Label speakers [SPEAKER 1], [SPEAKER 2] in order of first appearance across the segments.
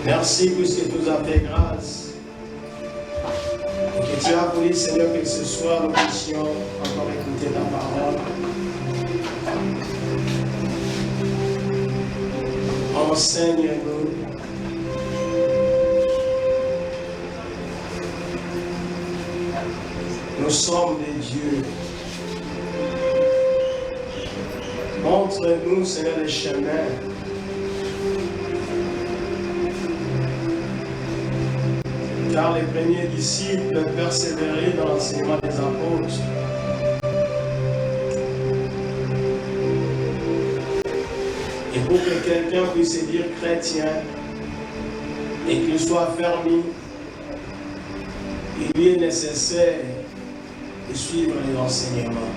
[SPEAKER 1] Merci puisque tu nous as fait grâce. Et que tu as voulu, Seigneur, que ce soit nous puissions encore écouter ta parole. Enseigne-nous. Nous sommes des dieux. Montre-nous, Seigneur, les chemins. Car les premiers disciples persévéraient dans l'enseignement des apôtres. Et pour que quelqu'un puisse se dire chrétien et qu'il soit fermé, il lui est nécessaire de suivre les enseignements.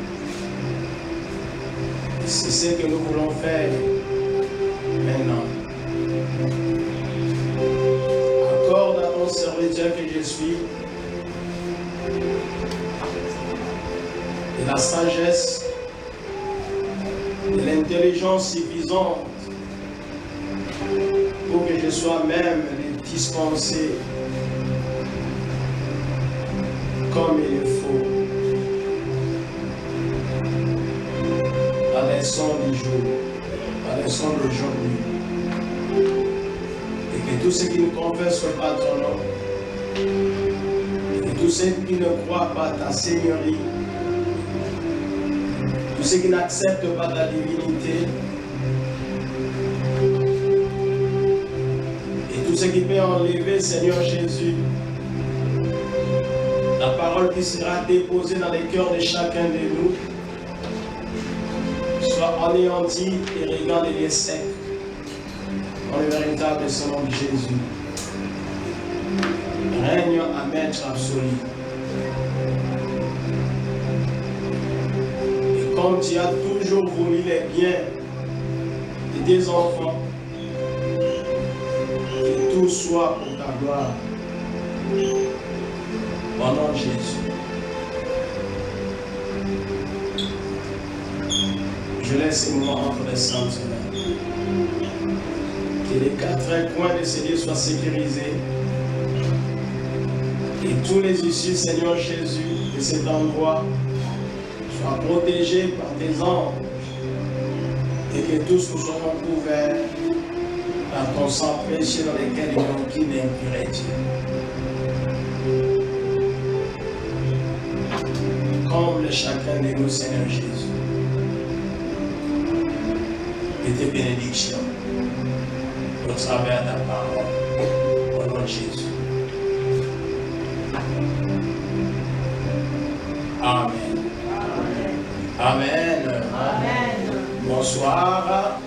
[SPEAKER 1] C'est ce que nous voulons faire maintenant. Accorde à ton serviteur que je suis de la sagesse, de l'intelligence suffisante pour que je sois même dispensé comme il faut. La leçon du jour, la leçon d'aujourd'hui. Et que tous ceux qui ne confessent pas ton nom, et que tous ceux qui ne croient pas ta Seigneurie, tous ceux qui n'acceptent pas ta divinité, et tous ceux qui peuvent enlever, Seigneur Jésus, la parole qui sera déposée dans les cœurs de chacun de nous, soit anéanti et regarde les secs dans le véritable nom de Jésus. Règne à maître absolu. Et comme tu as toujours voulu les biens de tes enfants, que tout soit pour ta gloire. Au nom de Jésus. Je laisse ce moment entre les saintes mains. Que les quatre coins de ce lieu soient sécurisés. Et tous les issues, Seigneur Jésus, de cet endroit soient protégés par tes anges. Et que tous nous serons couverts par ton sang précieux dans lequel il n'y a aucune impureté. Comble chacun de nous, Seigneur Jésus. Et tes bénédictions au travers de ta parole, au nom de Jésus. Amen. Amen. Amen. Bonsoir.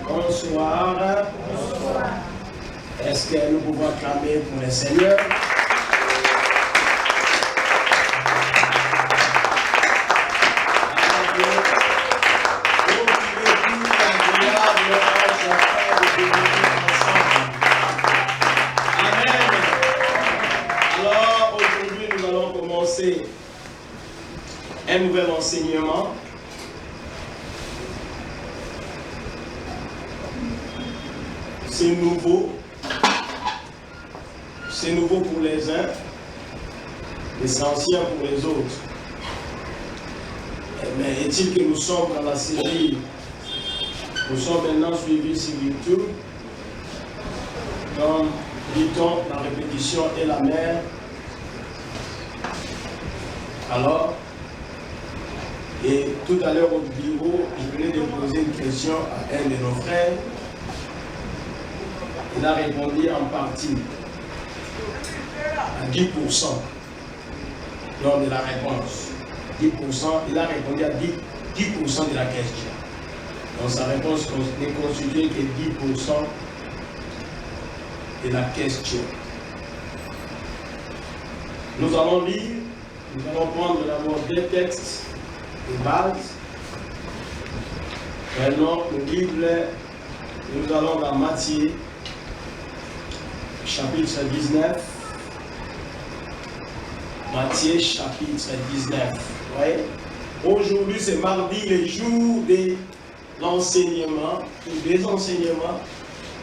[SPEAKER 1] Bonsoir. Bonsoir. Est-ce que nous pouvons acclamer pour le Seigneur? Un nouvel enseignement. C'est nouveau. C'est nouveau pour les uns, mais c'est ancien pour les autres. Mais est-il que nous sommes dans la série, nous sommes maintenant suivis sur YouTube, dans dit-on la répétition est la mère. Alors, et tout à l'heure au bureau, je venais de poser une question à un de nos frères. Il a répondu en partie à 10% lors de la réponse. 10%, il a répondu à 10% de la question. Donc sa réponse n'est constituée que 10% de la question. Nous allons lire, nous allons prendre d'abord deux textes de base. Maintenant, le livre, nous allons dans Matthieu, chapitre 19. Matthieu, chapitre 19. Ouais. Aujourd'hui, c'est mardi, le jour de l'enseignement, des enseignements.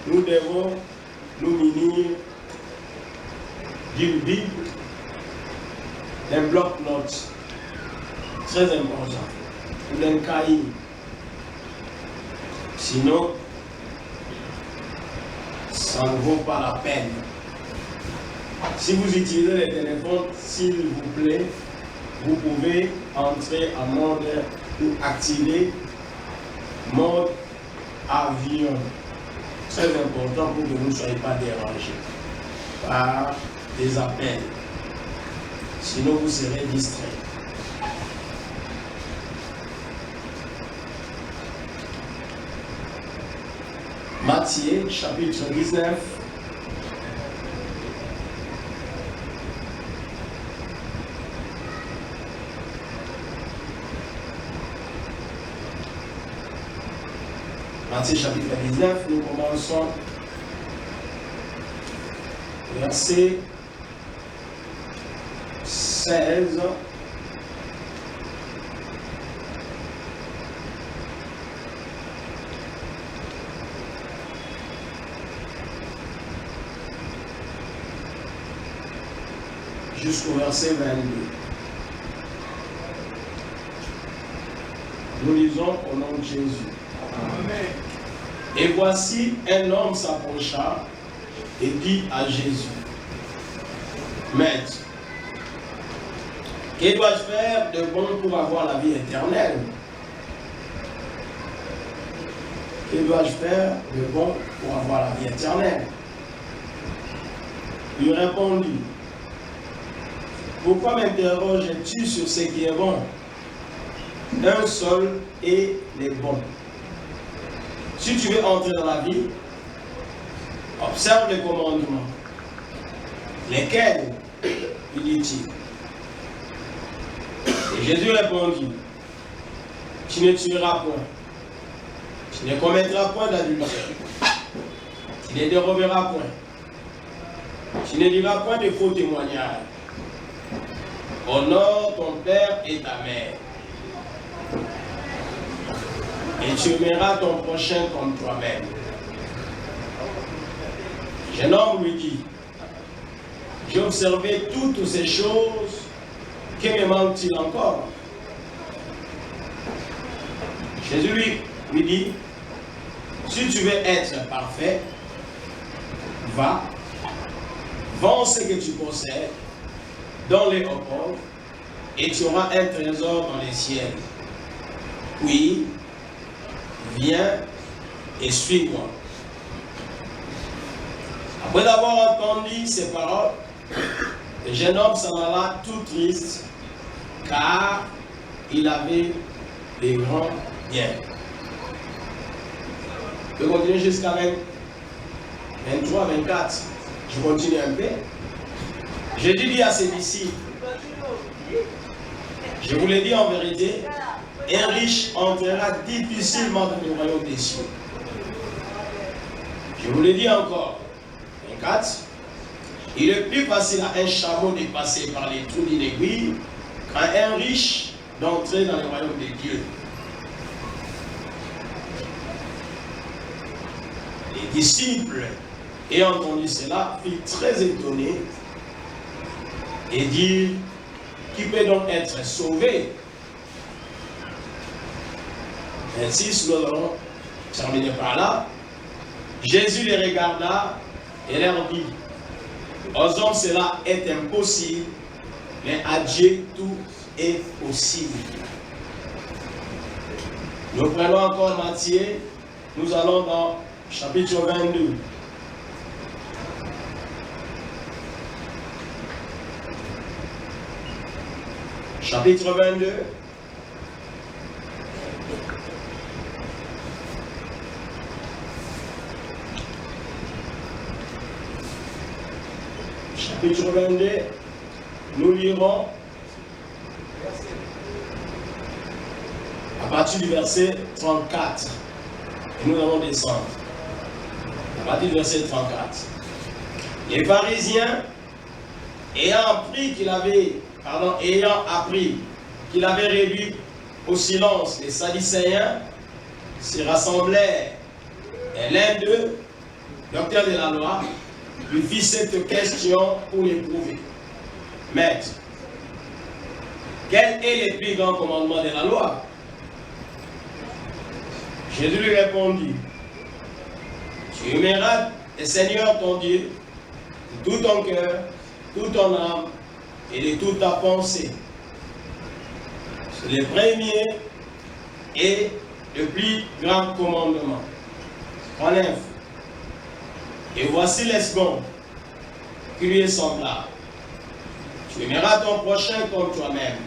[SPEAKER 1] Nous devons nous munir d'une Bible, d'un bloc-notes très important, ou d'un cahier. Sinon, ça ne vaut pas la peine. Si vous utilisez les téléphones, s'il vous plaît, vous pouvez entrer en mode ou activer mode avion. Très important pour que vous ne soyez pas dérangés par des appels. Sinon, vous serez distraits. Matthieu, chapitre 19. Matthieu chapitre 19, nous commençons verset 16. Jusqu'au verset 22. Nous lisons au nom de Jésus. Amen. Et voici un homme s'approcha et dit à Jésus, Maître, que dois-je faire de bon pour avoir la vie éternelle? Que dois-je faire de bon pour avoir la vie éternelle? Il répondit, pourquoi m'interroges-tu sur ce qui est bon? Un seul est le bon. Si tu veux entrer dans la vie, observe les commandements. Lesquels? Il dit-il. Et Jésus répondit, tu ne tueras point, tu ne commettras point d'adultère, tu ne déroberas point, tu ne diras point de faux témoignages, honore ton père et ta mère, et tu aimeras ton prochain comme toi-même. Le jeune homme lui dit, j'ai observé toutes ces choses, que me manque-t-il encore? Jésus lui dit, si tu veux être parfait, va, vends ce que tu possèdes, donne-les aux pauvres, et tu auras un trésor dans les ciels. Puis, viens et suis-moi. Après avoir entendu ces paroles, le jeune homme s'en alla tout triste, car il avait des grands biens. Je peux continuer jusqu'à 23, 24. Je continue un peu. Jésus dit à ses disciples, je vous l'ai dit en vérité, un riche entrera difficilement dans le royaume des cieux. Je vous l'ai dit encore, 24, il est plus facile à un chameau de passer par les trous d'une aiguille qu'à un riche d'entrer dans le royaume de Dieu. Les disciples, ayant entendu cela, furent très étonnés et dirent, qui peut donc être sauvé? Ainsi, nous allons terminer par là. Jésus les regarda et leur dit, aux hommes cela est impossible, mais à Dieu tout est possible. Nous prenons encore Matthieu, nous allons dans chapitre 22. Chapitre 22. Chapitre 22, nous lirons à partir du verset 34. Et nous allons descendre. À partir du verset 34. Les pharisiens, ayant appris qu'il avait réduit au silence les Sadducéens, se rassemblèrent. Et l'un d'eux, docteur de la loi, lui fit cette question pour l'éprouver. Maître, quel est le plus grand commandement de la loi? Jésus lui répondit, tu aimeras le Seigneur ton Dieu de tout ton cœur, toute ton âme et de toute ta pensée. C'est le premier et le plus grand commandement. En effet. Et voici le second qui lui est semblable. Tu aimeras ton prochain comme toi-même.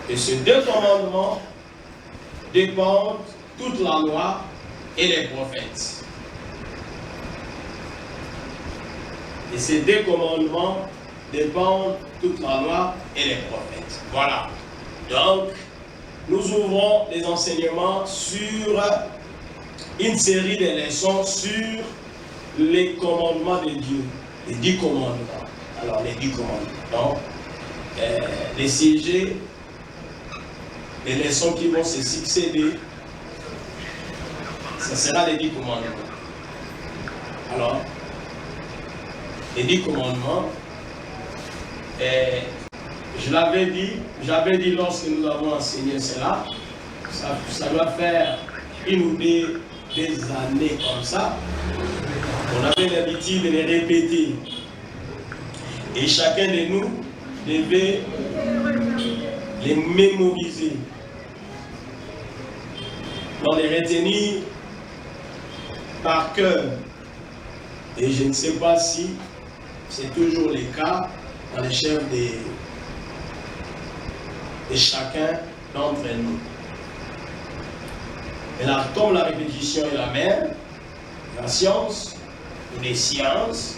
[SPEAKER 1] Et ces deux commandements dépendent toute la loi et les prophètes. Et ces deux commandements dépendent toute la loi et les prophètes. Voilà. Donc, nous ouvrons les enseignements sur une série de leçons sur les commandements de Dieu. Les 10 commandements. Alors, les 10 commandements. Donc, les sujets, les leçons qui vont se succéder, ce sera les 10 commandements. Alors, les 10 commandements, j'avais dit lorsque nous avons enseigné cela, ça doit faire une ou deux années comme ça. On avait l'habitude de les répéter. Et chacun de nous devait les mémoriser. On les retenir par cœur. Et je ne sais pas si c'est toujours le cas dans les chefs de chacun d'entre nous. Et là, comme la répétition est la même, la science ou les sciences,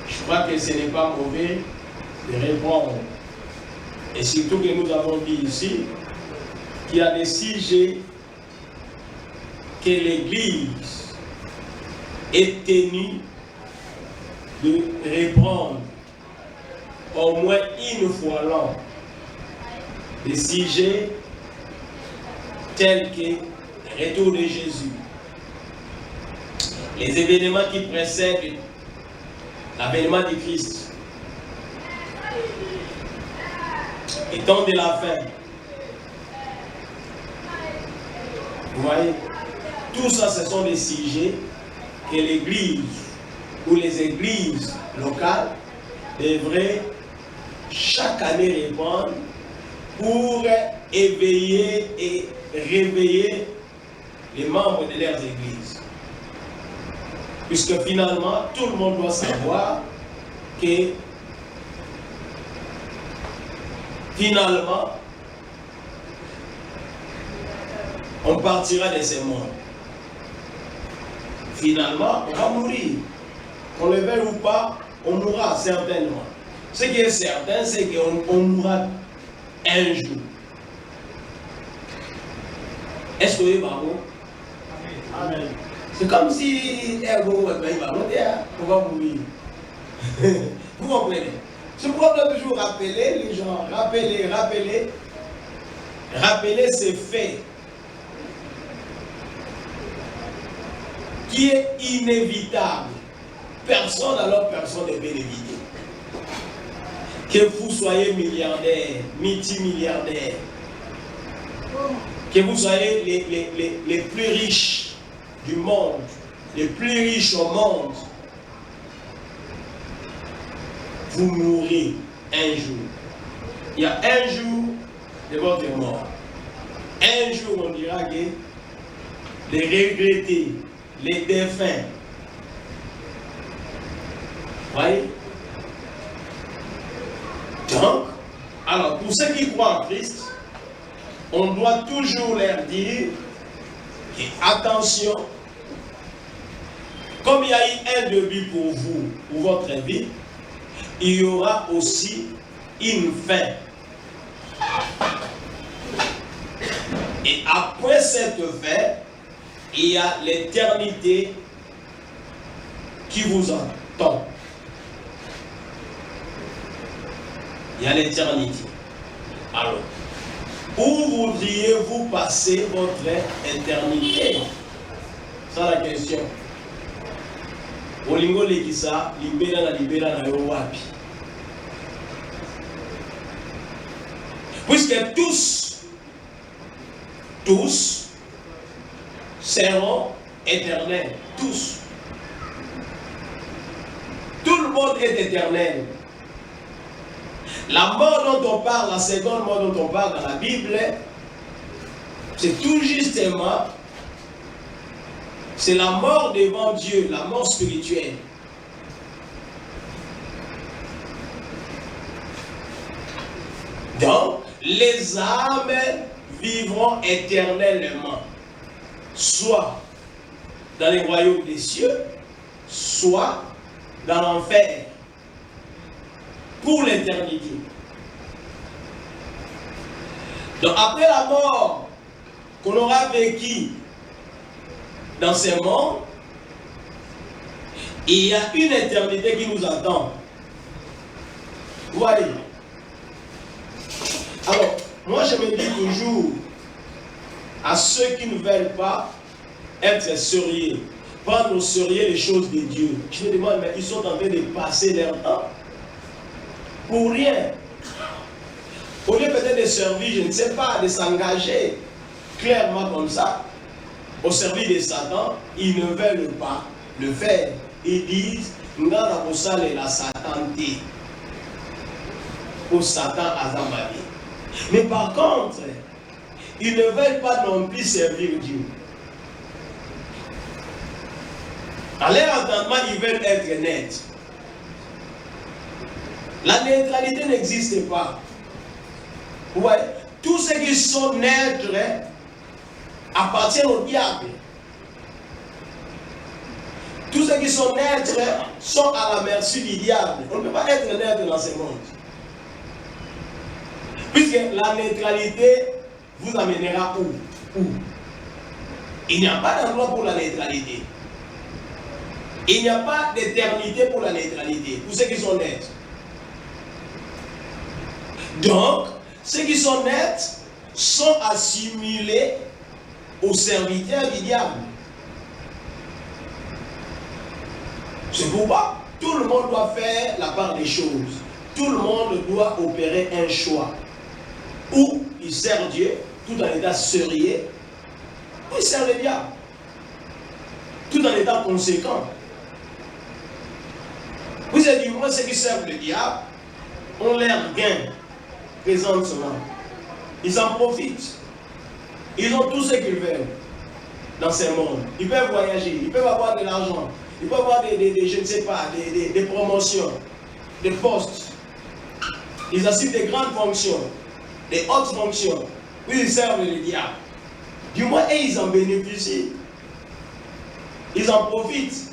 [SPEAKER 1] je crois que ce n'est pas mauvais de répondre. Et surtout que nous avons dit ici qu'il y a des sujets que l'Église est tenue de répondre au moins une fois l'an. Des sujets tels que le retour de Jésus, les événements qui précèdent l'avènement de Christ, le temps de la fin. Vous voyez, tout ça, ce sont des sujets que l'Église ou les églises locales devraient chaque année répondre pour éveiller et réveiller les membres de leurs églises. Puisque finalement, tout le monde doit savoir que finalement, on partira de ce monde. Finalement, on va mourir. Qu'on le veuille ou pas, on mourra certainement. Ce qui est certain, c'est qu'on mourra un jour. Est-ce que vous voyez, Amen. C'est comme si on va mourir. Vous comprenez? C'est pourquoi on doit toujours rappeler les gens, rappeler ces faits qui est inévitable. Personne, alors personne ne peut l'éviter. Que vous soyez milliardaire, multimilliardaire, que vous soyez les plus riches du monde, les plus riches au monde, vous mourrez un jour. Il y a un jour de votre mort. Un jour, on dira que les regrettés, les défunts. Voyez? Donc, alors, pour ceux qui croient en Christ, on doit toujours leur dire que, attention, comme il y a eu un début pour vous, pour votre vie, il y aura aussi une fin. Et après cette fin, il y a l'éternité qui vous attend. Il y a l'éternité. Alors, où voudriez-vous passer votre éternité? C'est la question. Olingo lekisa libera na yo wapi. Puisque tous seront éternels. Tous. Tout le monde est éternel. La mort dont on parle, la seconde mort dont on parle dans la Bible, c'est tout justement, c'est la mort devant Dieu, la mort spirituelle. Donc, les âmes vivront éternellement, soit dans les royaumes des cieux, soit dans l'enfer, pour l'éternité. Donc, après la mort qu'on aura vécu dans ces mondes, il y a une éternité qui nous attend. Vous voyez? Alors, moi je me dis toujours à ceux qui ne veulent pas être sérieux, prendre au sérieux les choses de Dieu. Je me demande, mais ils sont en train de passer leur temps pour rien. Au lieu peut-être de servir, je ne sais pas, de s'engager clairement comme ça, au service de Satan, ils ne veulent pas le faire. Ils disent, nous avons la Satan pour Satan à Zambali. Mais par contre, ils ne veulent pas non plus servir Dieu. À leur entendement, ils veulent être nets. La neutralité n'existe pas. Ouais. Tous ceux qui sont neutres appartiennent au diable. Tous ceux qui sont neutres sont à la merci du diable. On ne peut pas être neutre dans ce monde. Puisque la neutralité vous amènera où? Il n'y a pas d'endroit pour la neutralité. Il n'y a pas d'éternité pour la neutralité. Pour ceux qui sont nets. Donc, ceux qui sont nets sont assimilés aux serviteurs du diable. C'est pourquoi tout le monde doit faire la part des choses. Tout le monde doit opérer un choix. Ou il sert Dieu, tout en état sérieux, ou il sert le diable, tout en état conséquent. Vous avez dit, moi, ceux qui servent le diable ont l'air gain présentement. Ils en profitent. Ils ont tout ce qu'ils veulent dans ce monde. Ils peuvent voyager, ils peuvent avoir de l'argent, ils peuvent avoir je ne sais pas, des promotions, des postes. Ils assument des grandes fonctions, des hautes fonctions. Oui, ils servent le diable. Du moins, et ils en bénéficient. Ils en profitent.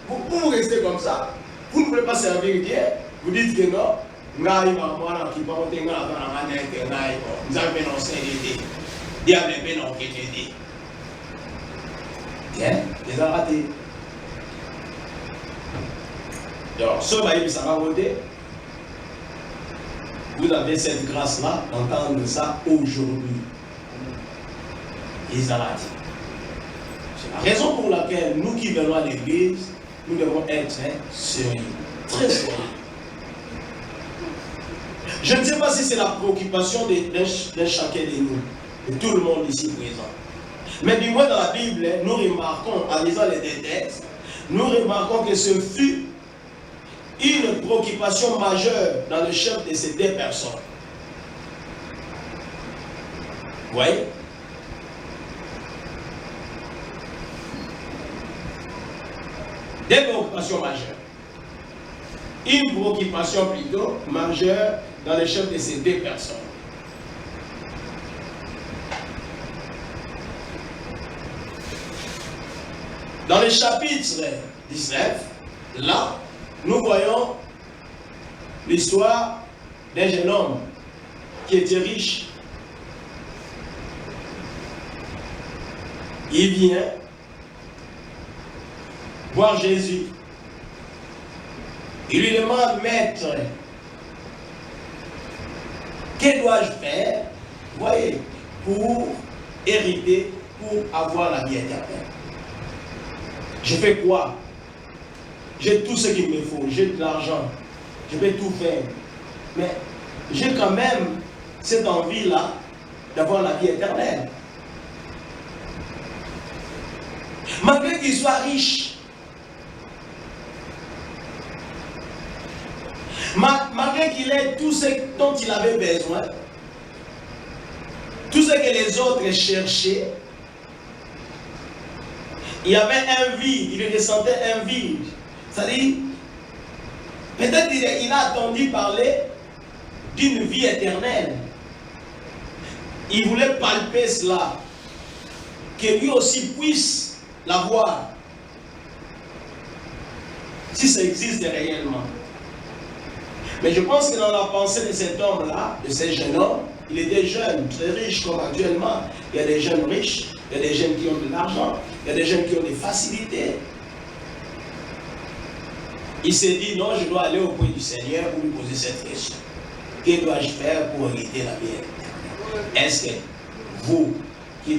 [SPEAKER 1] Vous restez comme ça. Vous ne voulez pas servir Dieu. Vous dites que non. Vous avez raté. Alors, ce maïs, ça va voter. Vous avez cette grâce-là d'entendre ça aujourd'hui. Ils ont raté. C'est la raison pour laquelle nous qui venons à l'église, nous devons être sérieux, très sérieux. Je ne sais pas si c'est la préoccupation d'un chacun de nous, de tout le monde ici présent. Mais du moins dans la Bible, nous remarquons, en lisant les deux textes, nous remarquons que ce fut une préoccupation majeure dans le chef de ces deux personnes. Vous voyez? Des préoccupations majeures. Une préoccupation plutôt majeure dans le chef de ces deux personnes. Dans le chapitre 19, là, nous voyons l'histoire d'un jeune homme qui était riche. Il vient voir Jésus. Il lui demande, maître, que dois-je faire, voyez, pour hériter, pour avoir la vie éternelle? Je fais quoi? j'ai tout ce qu'il me faut, j'ai de l'argent, je vais tout faire. Mais j'ai quand même cette envie-là d'avoir la vie éternelle. Malgré qu'il soit riche, malgré qu'il ait tout ce dont il avait besoin, tout ce que les autres cherchaient, il y avait un vide, il ressentait un vide. C'est-à-dire, peut-être il a entendu parler d'une vie éternelle. Il voulait palper cela, que lui aussi puisse l'avoir, si ça existe réellement. Mais je pense que dans la pensée de cet homme-là, de ce jeune homme, il était jeune, très riche comme actuellement. Il y a des jeunes riches, il y a des jeunes qui ont de l'argent, il y a des jeunes qui ont des facilités. Il s'est dit, non, je dois aller auprès du Seigneur pour lui poser cette question. Que dois-je faire pour hériter la vie éternelle? Est-ce que vous, qui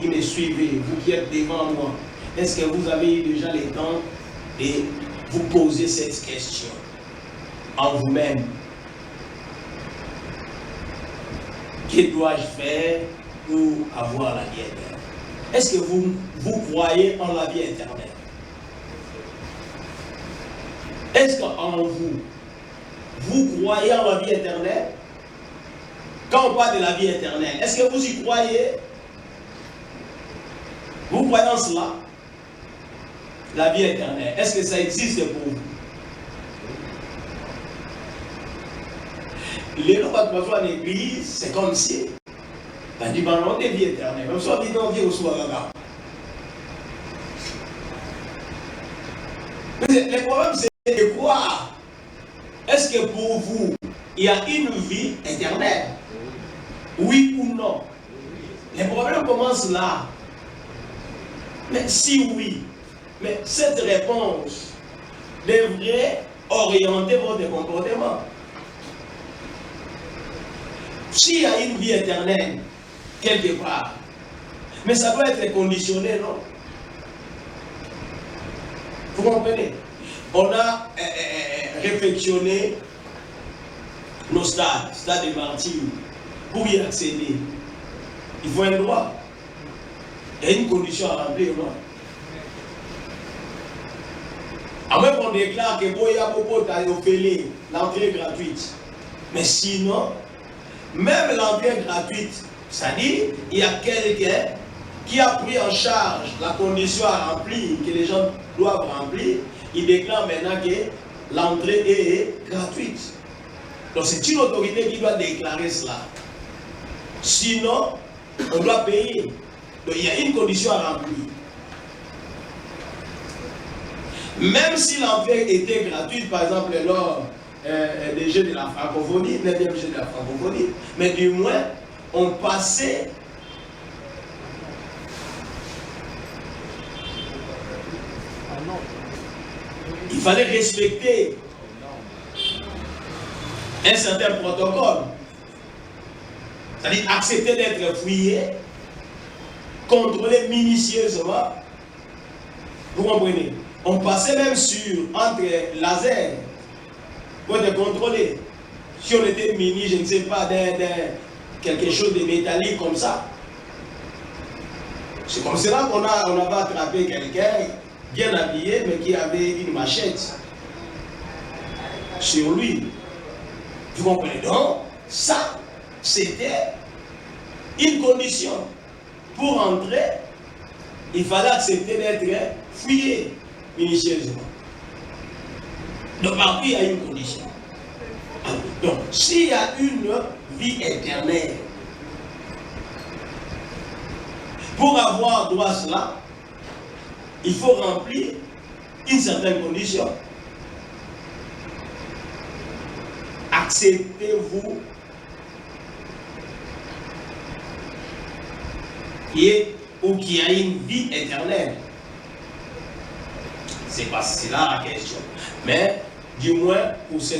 [SPEAKER 1] me suivez, vous qui êtes devant moi, est-ce que vous avez eu déjà le temps de vous poser cette question en vous-même? Que dois-je faire pour avoir la vie éternelle? Est-ce que vous croyez en la vie éternelle? Est-ce qu'en vous croyez en la vie éternelle? Quand on parle de la vie éternelle, est-ce que vous y croyez? Vous croyez en cela? La vie éternelle, est-ce que ça existe pour vous? Les gens qui vont à l'église, c'est comme si on dit, on a une vie éternelle. Même si on dit, on vit au soir là. Mais le problème, c'est de croire. Est-ce que pour vous, il y a une vie éternelle? Oui ou non? Les problèmes commencent là. Mais si oui, mais cette réponse devrait orienter votre comportement. S'il y a une vie éternelle, quelque part, mais ça doit être conditionné, non? Vous comprenez? On a réflexionné nos stades de martyrs. Pour y accéder, il faut un droit. Il y a une condition à remplir, non? À moins qu'on déclare que Boya Popo t'a offert l'entrée gratuite. Mais sinon, même l'entrée gratuite, c'est-à-dire, il y a quelqu'un qui a pris en charge la condition à remplir, que les gens doivent remplir, il déclare maintenant que l'entrée est gratuite. Donc c'est une autorité qui doit déclarer cela. Sinon, on doit payer. Donc il y a une condition à remplir. Même si l'entrée était gratuite, par exemple, lors des Jeux de la francophonie, 9e Jeux de la francophonie, mais du moins, on passait il fallait respecter un certain protocole. C'est-à-dire accepter d'être fouillé, contrôlé minutieusement. Vous comprenez? On passait même entre lasers pour être contrôlé. Si on était muni, je ne sais pas, quelque chose de métallique comme ça. C'est comme cela qu'on avait attrapé quelqu'un bien habillé, mais qui avait une machette sur lui. Vous comprenez? Donc, ça, c'était une condition. Pour entrer, il fallait accepter d'être fouillé minutieusement. Donc, partout, il y a une condition. Donc, s'il y a une vie éternelle, pour avoir droit à cela, il faut remplir une certaine condition. Acceptez-vous ou qu'il y a une vie éternelle? C'est pas cela la question. Mais du moins pour ce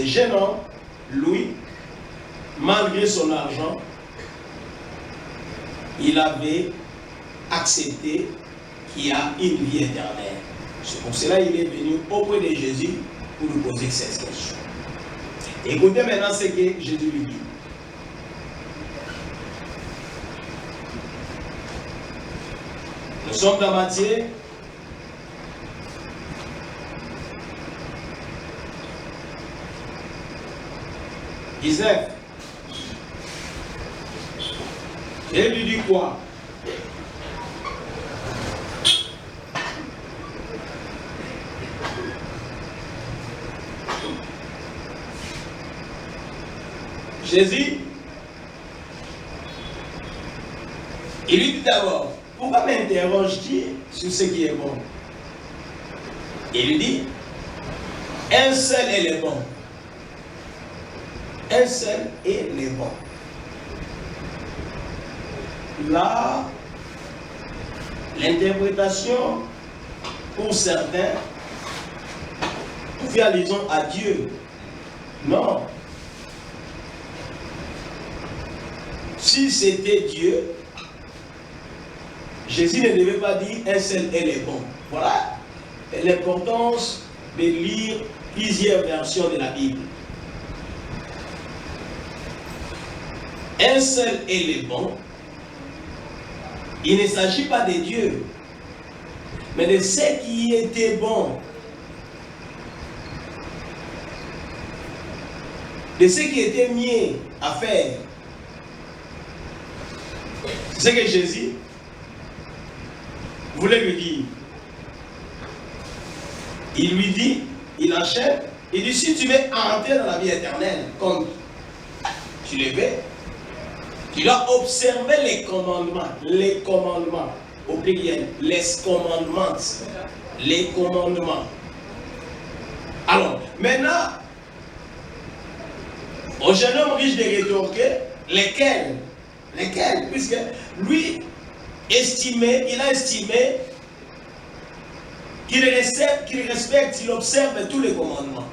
[SPEAKER 1] jeune homme, lui, malgré son argent, il avait accepté qu'il y a une vie éternelle. C'est pour cela qu'il est venu auprès de Jésus pour lui poser cette question. Écoutez maintenant ce que Jésus lui dit. Nous sommes dans Matthieu. Et lui dit quoi? Jésus, il lui dit d'abord, pourquoi m'interroges-tu sur ce qui est bon? Il lui dit, un seul est le bon. Un seul est le bon. Là, l'interprétation, pour certains, fait allusion à Dieu. Non. Si c'était Dieu, Jésus ne devait pas dire un seul est le bon. Voilà l'importance de lire plusieurs versions de la Bible. Un seul est le bon. Il ne s'agit pas de Dieu, mais de ce qui était bon. De ce qui était mieux à faire. C'est ce que Jésus voulait lui dire. Il lui dit, il enchaîne, il dit, si tu veux entrer dans la vie éternelle, comme tu le veux, tu dois observer les commandements, au pluriel, les commandements. Alors, maintenant, au jeune homme riche de rétorquer, lesquels, puisque lui il a estimé qu'il respecte, il observe tous les commandements.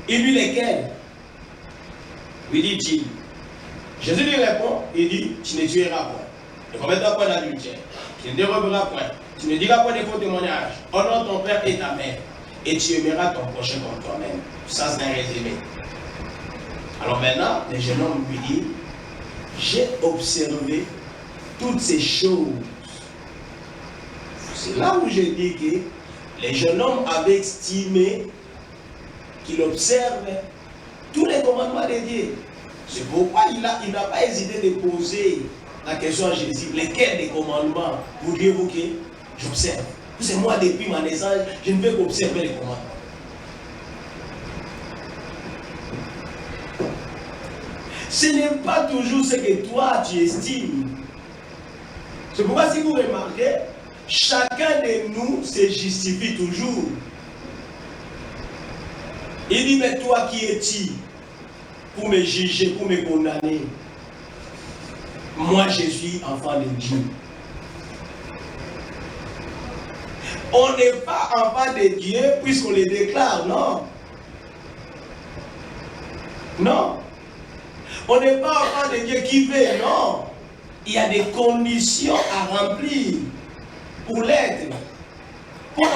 [SPEAKER 1] Et lui, lesquels? Lui dit-il. Jésus lui répond, il dit, tu ne tueras point, ne commettras point d'adultère, tu ne déroberas point, tu ne diras point de faux témoignages, honore ton père et ta mère, et tu aimeras ton prochain comme toi-même. Ça, c'est un résumé. Alors maintenant, le jeune homme lui dit, j'ai observé toutes ces choses. C'est là où je dis que les jeunes hommes avaient estimé qu'il observe tous les commandements de Dieu. C'est pourquoi il n'a pas hésité de poser la question à Jésus, lesquels des commandements voudriez-vous que j'observe? C'est moi, depuis ma naissance, je ne veux qu'observer les commandements. Ce n'est pas toujours ce que toi tu estimes. C'est pourquoi si vous remarquez, chacun de nous se justifie toujours. Il dit, mais toi qui es-tu pour me juger, pour me condamner? Moi je suis enfant de Dieu. On n'est pas enfant de Dieu puisqu'on le déclare, non. Non. On n'est pas enfant de Dieu qui veut, non. Il y a des conditions à remplir pour l'être. Pour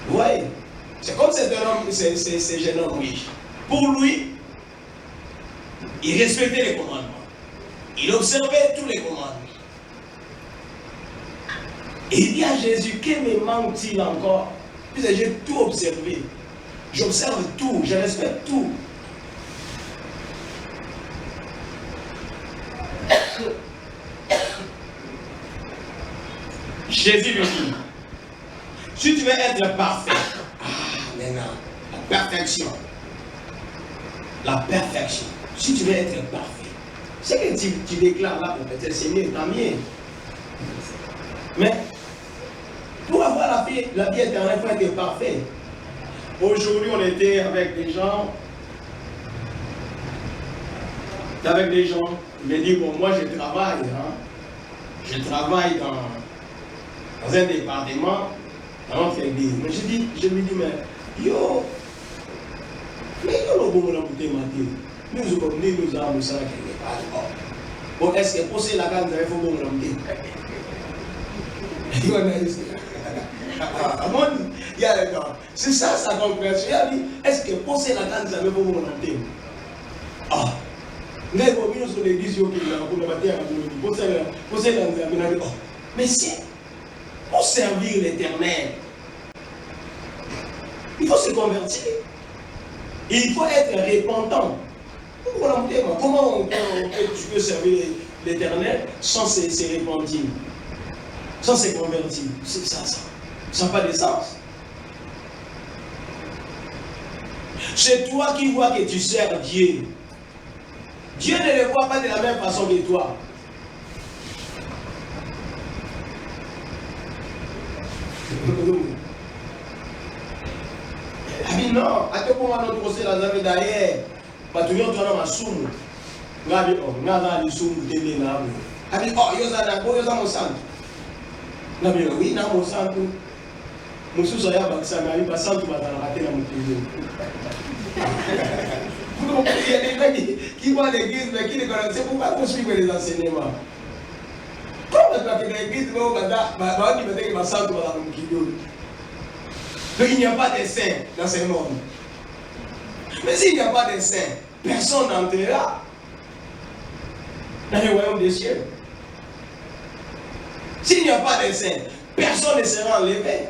[SPEAKER 1] vous voyez, c'est comme ce jeune homme riche. Pour lui, il respectait les commandements. Il observait tous les commandements. Et il dit à Jésus, que me manque-t-il encore? Puisque j'ai tout observé. J'observe tout, je respecte tout. Jésus lui dit, si tu veux être parfait, maintenant, la perfection. La perfection. Si tu veux être parfait, ce que tu déclares là, peut-être c'est mieux, tant mieux. Mais pour avoir la vie éternelle, il faut être parfait. Aujourd'hui, on était avec des gens avec des gens, ils me disent, bon, moi je travaille, hein. Je travaille dans un département, dans notre église. Mais je me dis, mais yo, le bon bouteille nous avons ça quelque part. Bon, est-ce que pour la canne, il faut bon bouteille? C'est ça sa compréhension. Il a dit, est-ce que pour la canne, il faut bon bouteille? Ah! Mais si, pour servir l'Éternel, il faut se convertir. Il faut être repentant. Comment tu peux servir l'Éternel sans se repentir, sans se convertir? C'est ça n'a pas de sens. C'est toi qui vois que tu sers Dieu. Dieu ne le voit pas de la même façon que toi. Ah non, à quel moment on conseille la zone derrière? Parce que nous avons un soum. Nous avons un soum de l'énarme. Ah oui, oh, il y a un sang. Non, mais oui, il y a un sang. Monsieur Soya Baksa, mais il y a un sang qui va rater la motivation. Il y a des gens qui vont à l'église, mais qui ne connaissent pas pourquoi on suit les enseignements. Comment tu as fait l'église, il n'y a pas de saints dans ce monde. Mais s'il n'y a pas de saints, personne n'entrera dans le royaume des cieux. S'il n'y a pas de saints, personne ne sera enlevé.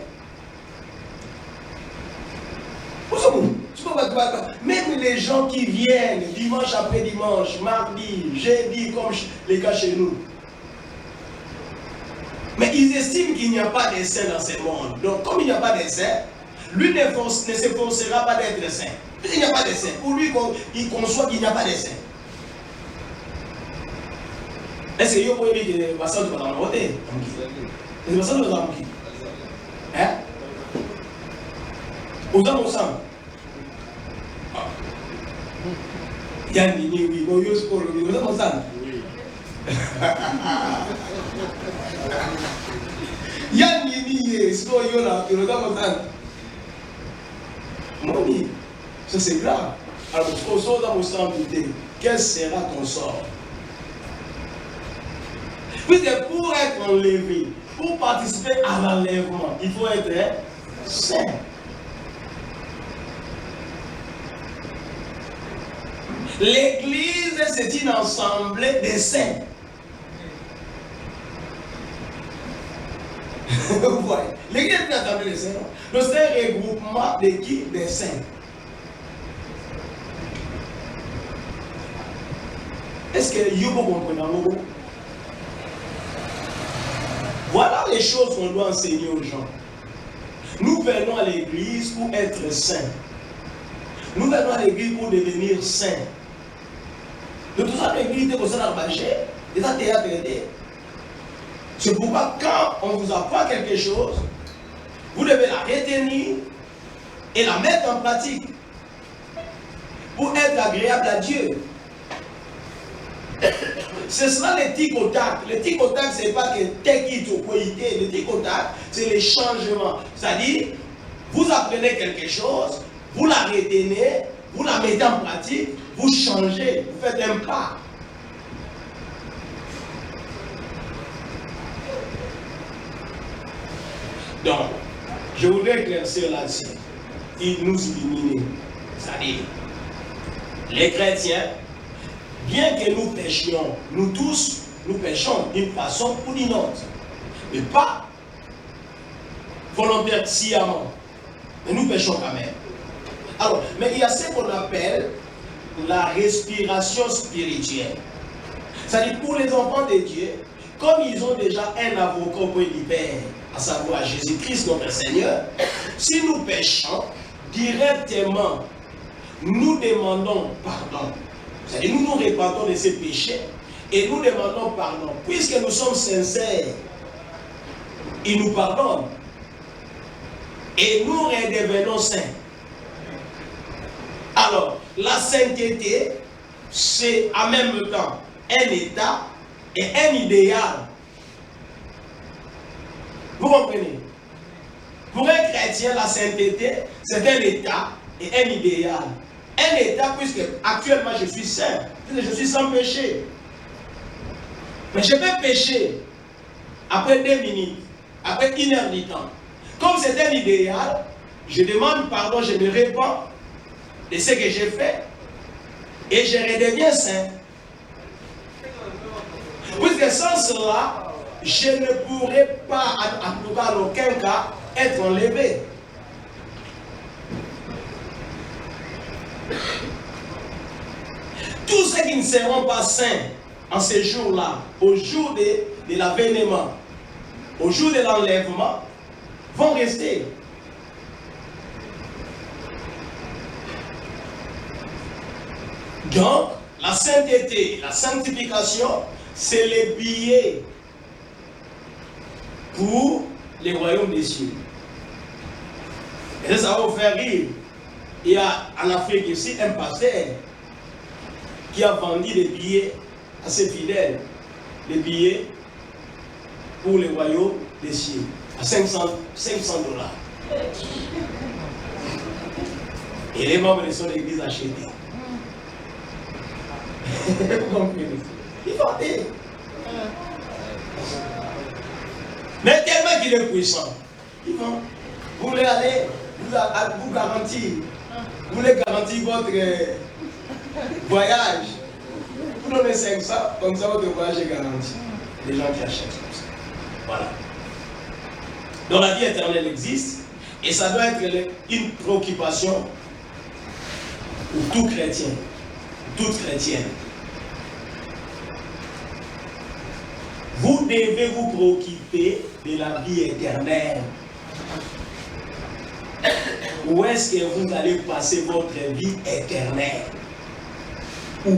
[SPEAKER 1] Même les gens qui viennent dimanche après dimanche, mardi, jeudi, comme les cas chez nous. Mais ils estiment qu'il n'y a pas de saints dans ce monde. Donc, comme il n'y a pas de saints, lui ne s'efforcera pas d'être saint. Il n'y a pas de saints. Pour lui, il conçoit qu'il n'y a pas de saints. Est-ce que vous pouvez dire que le passage de la voter? Le passage de la voter. Hein? Aux hommes au sang. Yann dit oui, on use pour le aux hommes au sang. Yann dit c'est pour yo là, aux hommes au sang. Mon ami, ça c'est grave. Alors, aux hommes au sang, quel sera ton sort? Puisque pour être enlevé, pour participer à l'enlèvement, il faut être saint. L'église, c'est une assemblée de saints. Vous voyez, l'église est une assemblée de saints. Donc c'est un regroupement de qui? Des saints. Est-ce que vous comprenez? Voilà les choses qu'on doit enseigner aux gens. Nous venons à l'église pour être saints. Nous venons à l'église pour devenir saints. De tout ça, l'église est pour ça marché, et ça théâtre. C'est pourquoi quand on vous apprend quelque chose, vous devez la retenir et la mettre en pratique pour être agréable à Dieu. Ce sera le tic au tac. Le tic au tac, ce n'est pas que take it au qualité. Le tic au tac, c'est les changements. C'est-à-dire, vous apprenez quelque chose, vous la retenez, vous la mettez en pratique, vous changez, vous faites un pas. Donc, je voudrais éclaircir là-dessus. Il nous illumine. C'est-à-dire, les chrétiens, bien que nous péchions, nous tous, nous péchons d'une façon ou d'une autre. Mais pas volontairement, sciemment. Mais nous péchons quand même. Alors, mais il y a ce qu'on appelle la respiration spirituelle. C'est-à-dire pour les enfants de Dieu, comme ils ont déjà un avocat auprès du Père, à savoir Jésus-Christ notre Seigneur, si nous péchons, directement, nous demandons pardon. C'est-à-dire nous nous répandons de ces péchés et nous demandons pardon. Puisque nous sommes sincères, il nous pardonne. Et nous redevenons saints. Alors, la sainteté c'est en même temps un état et un idéal. Vous comprenez? Pour un chrétien, la sainteté, c'est un état et un idéal. Un état, puisque actuellement je suis saint, puisque je suis sans péché. Mais je peux pécher après 2 minutes, après 1 heure du temps. Comme c'est un idéal, je demande pardon, je me répands de ce que j'ai fait et je redeviens saint. Puisque sans cela, je ne pourrais pas, en tout cas en aucun cas, être enlevé. Tous ceux qui ne seront pas saints en ces jours-là, au jour de l'avènement, au jour de l'enlèvement, vont rester. Donc, la sainteté, la sanctification, c'est le billet pour les royaumes des cieux. Et ça va vous faire rire. Il y a en Afrique ici un pasteur qui a vendu des billets à ses fidèles, des billets pour les royaumes des cieux, à 500 $. Et les membres de son église achetaient. Vous comprenez? Il vendait. Mais tellement qu'il est puissant, il vend. Vous voulez aller, vous garantir, vous voulez garantir votre voyage. Vous donnez 500, comme ça votre voyage est garanti. Les gens qui achètent comme ça. Voilà. Donc la vie éternelle existe et ça doit être une préoccupation pour tout chrétien, toute chrétienne. Vous devez vous préoccuper de la vie éternelle. Où est-ce que vous allez passer votre vie éternelle? Où?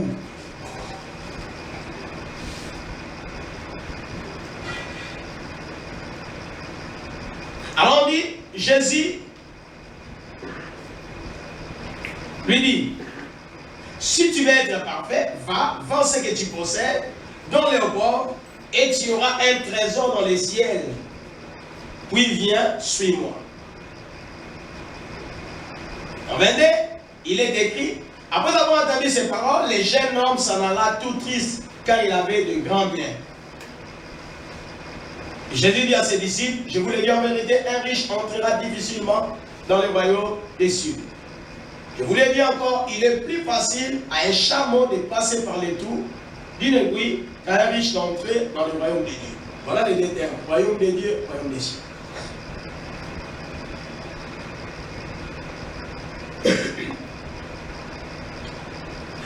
[SPEAKER 1] Alors on dit, Jésus lui dit, si tu veux être parfait, va, vends ce que tu possèdes, donne-le aux pauvres, et tu auras un trésor dans les ciels. Puis viens, suis-moi. En 22, il est écrit, après avoir entendu ces paroles, le jeune homme s'en alla tout triste, car il avait de grands biens. Jésus dit à ses disciples, je vous le dis en vérité, un riche entrera difficilement dans le royaume des cieux. Je vous le dis encore, il est plus facile à un chameau de passer par les trous d'une aiguille qu'à un riche d'entrer dans le royaume des dieux. Voilà les deux termes, royaume des dieux, royaume des cieux.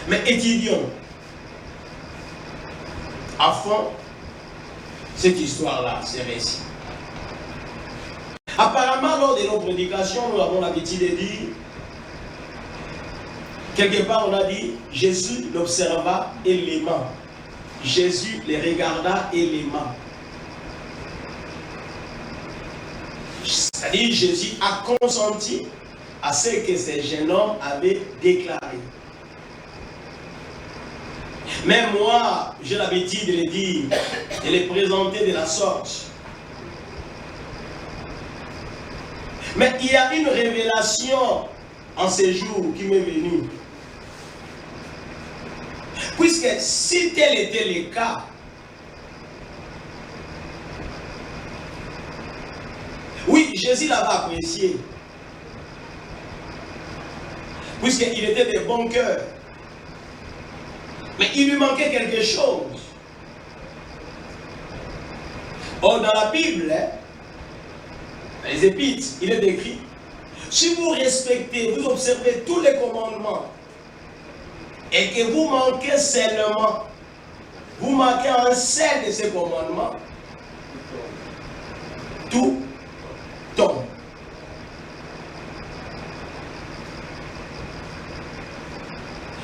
[SPEAKER 1] Mais étudions à fond cette histoire-là, ces récits. Apparemment, lors de nos prédications, nous avons l'habitude de dire, quelque part on a dit, Jésus l'observa et l'aima. Jésus les regarda et l'aima. C'est-à-dire, Jésus a consenti à ce que ces jeunes hommes avaient déclaré. Mais moi, j'ai l'habitude de le dire, de les présenter de la sorte. Mais il y a une révélation en ces jours qui m'est venue. Puisque si tel était le cas, oui, Jésus l'avait apprécié. Puisqu'il était de bon cœur. Mais il lui manquait quelque chose. Or, dans la Bible, dans les Épîtres, il est écrit, si vous respectez, vous observez tous les commandements, et que vous manquez seulement, vous manquez un seul de ces commandements, tout tombe.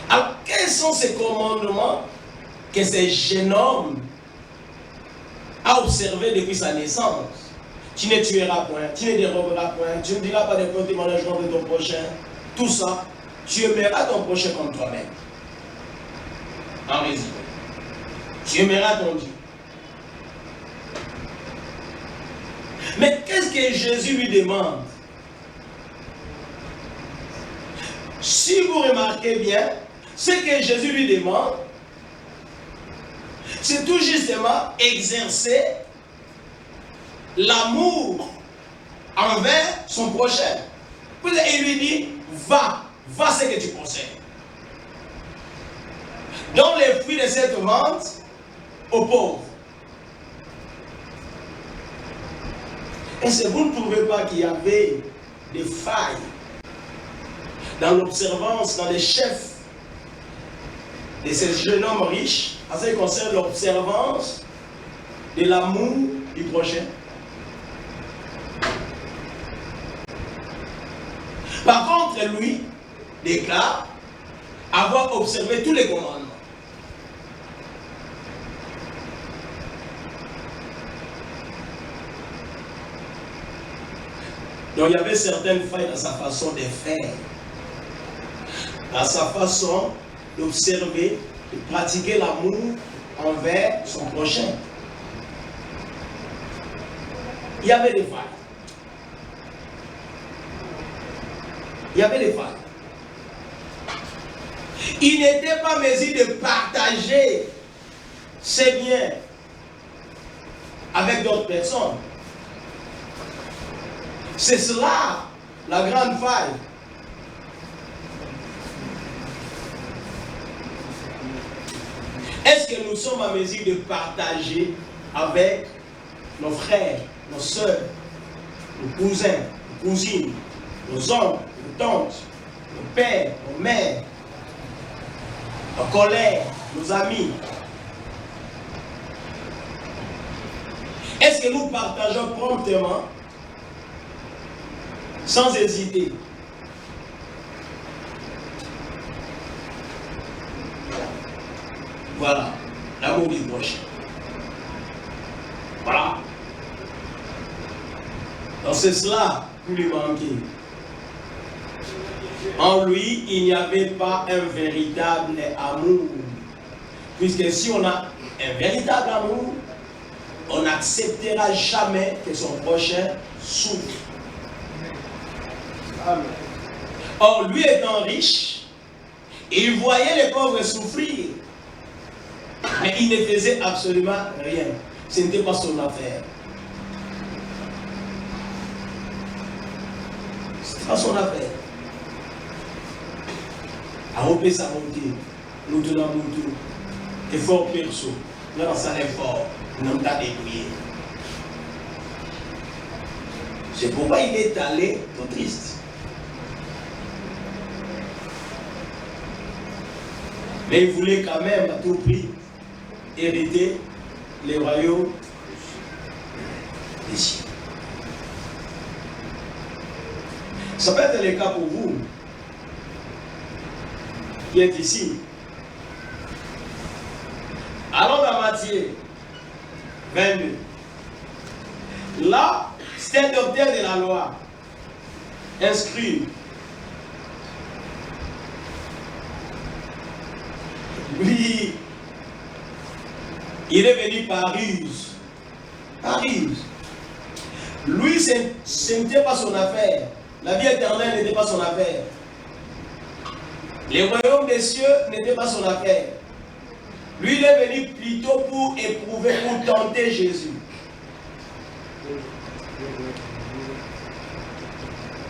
[SPEAKER 1] Alors, quels sont ces commandements que ce jeune homme a observés depuis sa naissance? Tu ne tueras point, tu ne déroberas point, tu ne diras pas de faux témoignages contre ton prochain. Tout ça, tu aimeras ton prochain comme toi-même. en résumé. Tu aimeras ton Dieu. Mais qu'est-ce que Jésus lui demande? Si vous remarquez bien, ce que Jésus lui demande, c'est tout justement exercer l'amour envers son prochain. Il lui dit, va ce que tu possèdes. Donne les fruits de cette vente aux pauvres. Est-ce que vous ne trouvez pas qu'il y avait des failles dans l'observance, dans les chefs de ces jeunes hommes riches, en ce qui concerne l'observance de l'amour du prochain? Par contre, lui déclare avoir observé tous les commandements. Donc il y avait certaines failles dans sa façon de faire, dans sa façon d'observer, de pratiquer l'amour envers son prochain. Il y avait des failles. Il y avait des failles. Il n'était pas mesure de partager ses biens avec d'autres personnes. C'est cela la grande faille. Est-ce que nous sommes en mesure de partager avec nos frères, nos soeurs, nos cousins, nos cousines, nos oncles, nos tantes, nos pères, nos mères, nos collègues, nos amis? Est-ce que nous partageons promptement, sans hésiter? Voilà, l'amour du prochain. Voilà. Donc c'est cela qui lui manquait. En lui, il n'y avait pas un véritable amour. Puisque si on a un véritable amour, on n'acceptera jamais que son prochain souffre. Amen. Or, lui étant riche, il voyait les pauvres souffrir. Mais il ne faisait absolument rien. Ce n'était pas son affaire. Ce n'était pas son affaire. À repérer sa montée, nous tenons tout. Effort perso. Nous dans un effort. Nous n'avons pas débrouillé. C'est pourquoi il est allé tout triste. Mais il voulait quand même à tout prix hériter les royaumes des cieux. Ça peut être le cas pour vous qui êtes ici. Allons dans Matthieu 22. Là, c'est un docteur de la loi, inscrit. Lui, il est venu par ruse. Par ruse. Lui, ce n'était pas son affaire. La vie éternelle n'était pas son affaire. Les royaumes des cieux n'étaient pas son affaire. Lui, il est venu plutôt pour éprouver, pour tenter Jésus.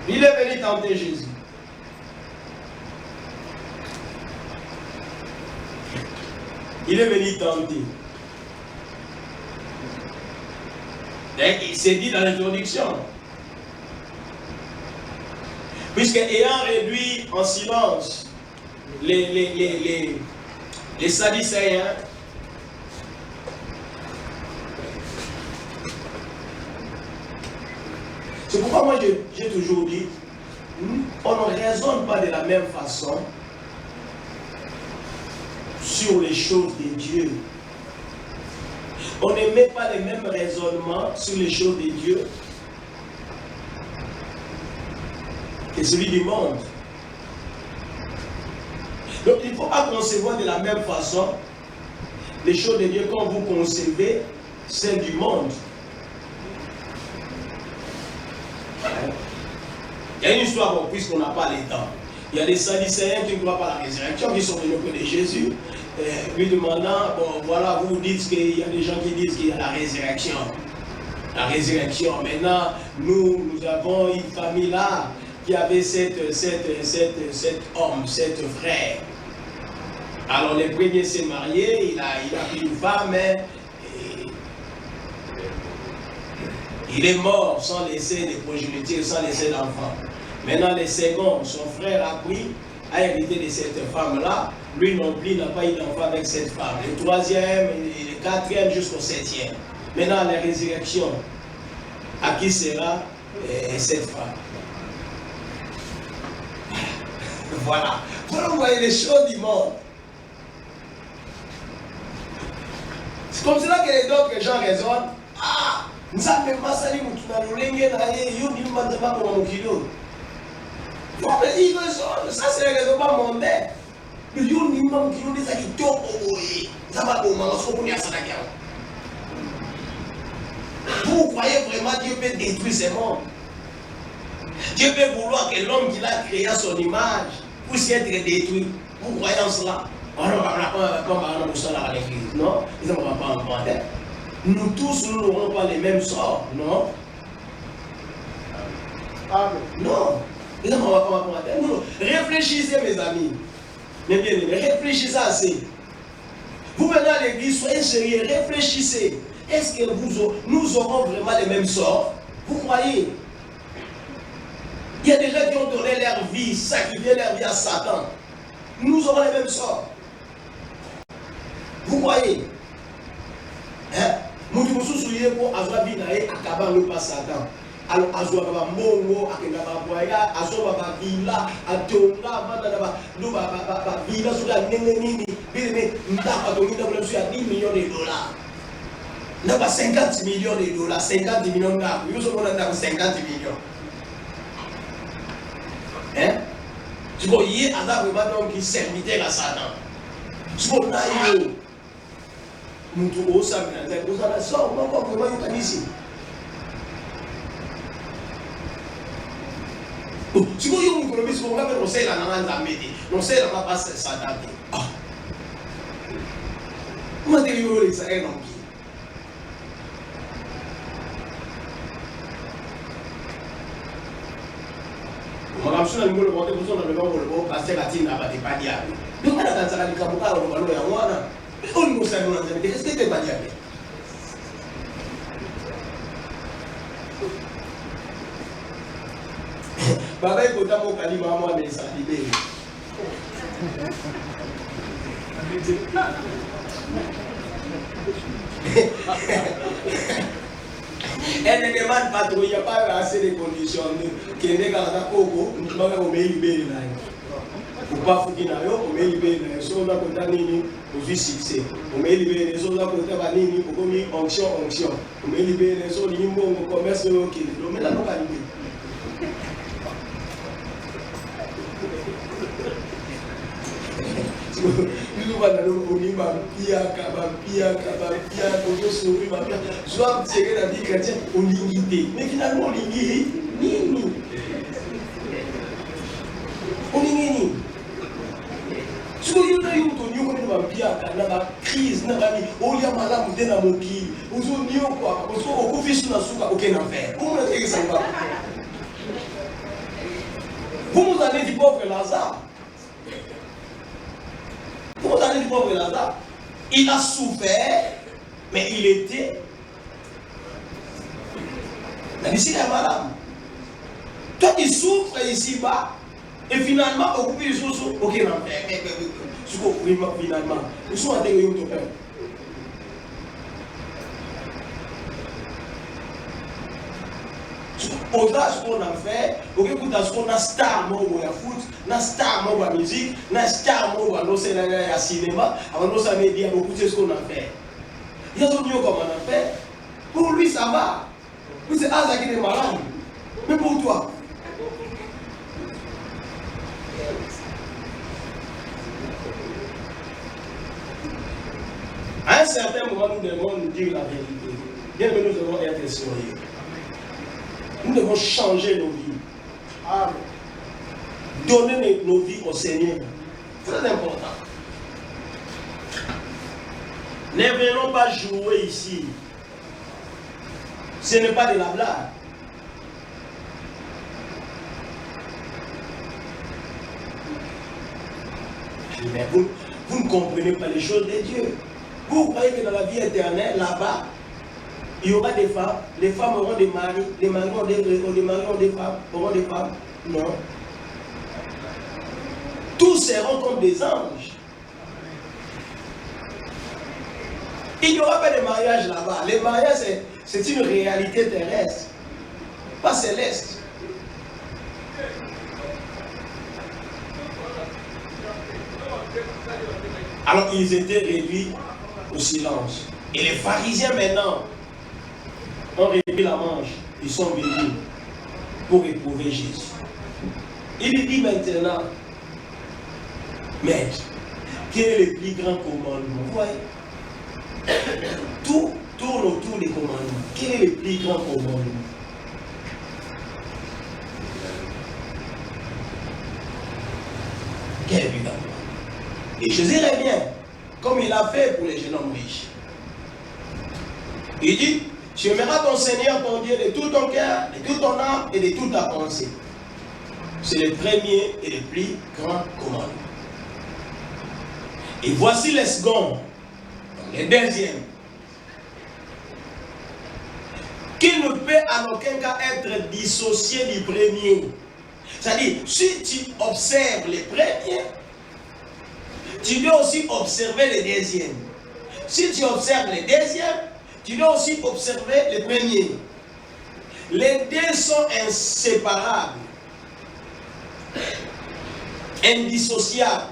[SPEAKER 1] Il est venu tenter Jésus. Il est venu tenter. Il s'est dit dans l'introduction. Puisque ayant réduit en silence les Sadducéens, c'est pourquoi moi j'ai toujours dit, on ne raisonne pas de la même façon sur les choses de Dieu. On ne met pas les mêmes raisonnements sur les choses de Dieu que celui du monde. Donc il ne faut pas concevoir de la même façon les choses de Dieu quand vous concevez celles du monde. Il y a une histoire, bon, puisqu'on n'a pas les temps. Il y a des Sadducéens qui ne croient pas à la résurrection, qui sont venus auprès de Jésus, lui demandant, bon voilà, vous dites qu'il y a des gens qui disent qu'il y a la résurrection. La résurrection. Maintenant, nous avons une famille là qui avait cet homme, cet frère. Alors le premier s'est marié, il a pris une femme, et il est mort sans laisser de progéniture, sans laisser d'enfant. Maintenant, le second, son frère a hérité de cette femme-là. Lui non plus n'a pas eu d'enfant avec cette femme. Le troisième, le quatrième jusqu'au septième. Maintenant, la résurrection, à qui sera cette femme? Voilà. Voilà, vous voyez les choses du monde. C'est comme cela que d'autres gens raisonnent. Ah, nous avons passé ça c'est le raison pas mondain. Vous croyez vraiment que Dieu peut détruire ce monde? Dieu peut vouloir que l'homme qu'il a créé à son image puisse être détruit. Vous croyez en cela? On ne va pas comme à l'église. Non, ils ne vont pas en prendre. Nous tous, nous n'aurons pas les mêmes sorts. Non? Non. Ils ne vont pas en prendre. Réfléchissez, mes amis. Mais bien aimés, réfléchissez assez. Vous venez à l'église, soyez sérieux, réfléchissez. Est-ce que nous aurons vraiment les mêmes sorts? Vous croyez? Il y a des gens qui ont donné leur vie, sacrifié leur vie à Satan. Nous aurons les mêmes sorts. Vous croyez? Hein? Nous devons nous souvenir pour avoir vie à ne pas Satan. Alors, Azoua Mongo, Akenaba Boya, Azoba Villa, Atonga, Villa sur la Nénéni, Ndapa Domina, à 10 millions de dollars. N'a pas 50 millions de dollars, 50 millions de dollars. Nous sommes dans 50 millions. Hein? Tu vois, il y a un homme qui servitait à Satan. Tu vois, nous trouvons ça, nous avons ça, on va voir comment il est ici. Si vous avez un économiste, vous avez un conseil à l'amende, conseil à la base de Satan. Comment est-ce que ça est non? Madame Suna ni molo wote kuzo na molo pasteur atina ba de padiabe. Donc on a dans ça ka muka ro balo ya wana. On nous ça nous entend. Qu'est-ce que tu padiabe? Baba iko tamo kalima mwa ne sa libé. Elle ne demande pas trop, il n'y a pas assez de conditions. Qui est dans la coco, nous devons me libérer. Pour ne pas fouiller, on me libérer. Si on a condamné, on vit succès. On me libérer, si on a condamné, on me onction. On me libérer, si on a un commerce, on me la localité. Nous allons mais finalement, vous nous allez du pauvre Lazare. Vous allez du pauvre Lazare. Il a souffert, mais il était. Mais ici, il est malade. Toi, tu souffres ici-bas, et finalement, occupé de choses, ok, non, finalement, ils sont en train de te faire. Au-delà de ce qu'on a fait, on a star mot à foot, na star mot à musique, na star mot à cinéma, à nos médias, beaucoup de ce qu'on a fait. Il y a d'autres mieux comme on a fait. Pour lui, ça va. Lui, c'est Asa qui est malade. Mais pour toi, hein? certain moment, nous devons nous dire la vérité. Bien que nous devons être sérieux. Nous devons changer nos vies. Amen. Donner nos vies au Seigneur. Très important. Ne venons pas jouer ici. Ce n'est pas de la blague. Mais vous ne comprenez pas les choses de Dieu. Vous croyez que dans la vie éternelle, là-bas, il y aura des femmes, les femmes auront des maris, les maris auront des femmes, Non. Tous seront comme des anges. Il n'y aura pas de mariage là-bas. Le mariage, c'est une réalité terrestre, pas céleste. Alors ils étaient réduits au silence. Et les pharisiens maintenant ont réduit la manche. Ils sont venus pour éprouver Jésus. Il lui dit maintenant, Maître, quel est le plus grand commandement? Vous voyez, tout tourne autour des commandements. Quel est le plus grand commandement? Quel est le plus grand? Et Jésus revient, comme il a fait pour les jeunes hommes riches. Il dit, tu aimeras ton Seigneur, ton Dieu, de tout ton cœur, de toute ton âme et de toute ta pensée. C'est le premier et le plus grand commandement. Et voici les seconds, les deuxièmes, qui ne peut en aucun cas être dissocié du premier. C'est-à-dire, si tu observes les premiers, tu dois aussi observer les deuxièmes. Si tu observes les deuxièmes, tu dois aussi observer les premiers. Les deux sont inséparables, indissociables.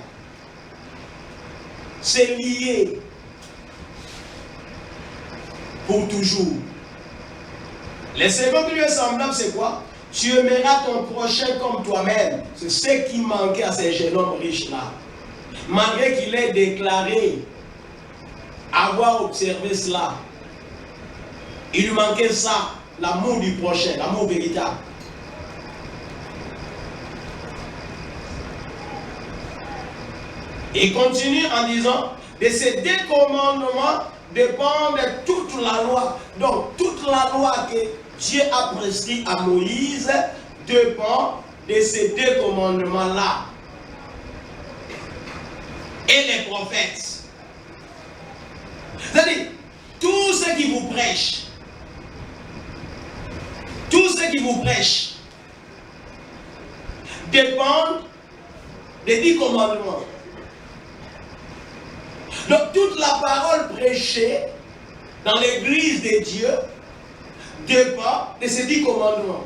[SPEAKER 1] C'est lié pour toujours. Le second qui lui est semblable, c'est quoi? Tu aimeras ton prochain comme toi-même. C'est ce qui manquait à ces jeunes hommes riches-là. Malgré qu'il ait déclaré avoir observé cela, il lui manquait ça, l'amour du prochain, l'amour véritable. Il continue en disant, de ces deux commandements dépend toute la loi. Donc, toute la loi que Dieu a prescrite à Moïse dépend de ces deux commandements-là. Et les prophètes. C'est-à-dire, tous ceux qui vous prêchent, dépendent des 10 commandements. Donc, toute la parole prêchée dans l'église de Dieu dépend de ces 10 commandements.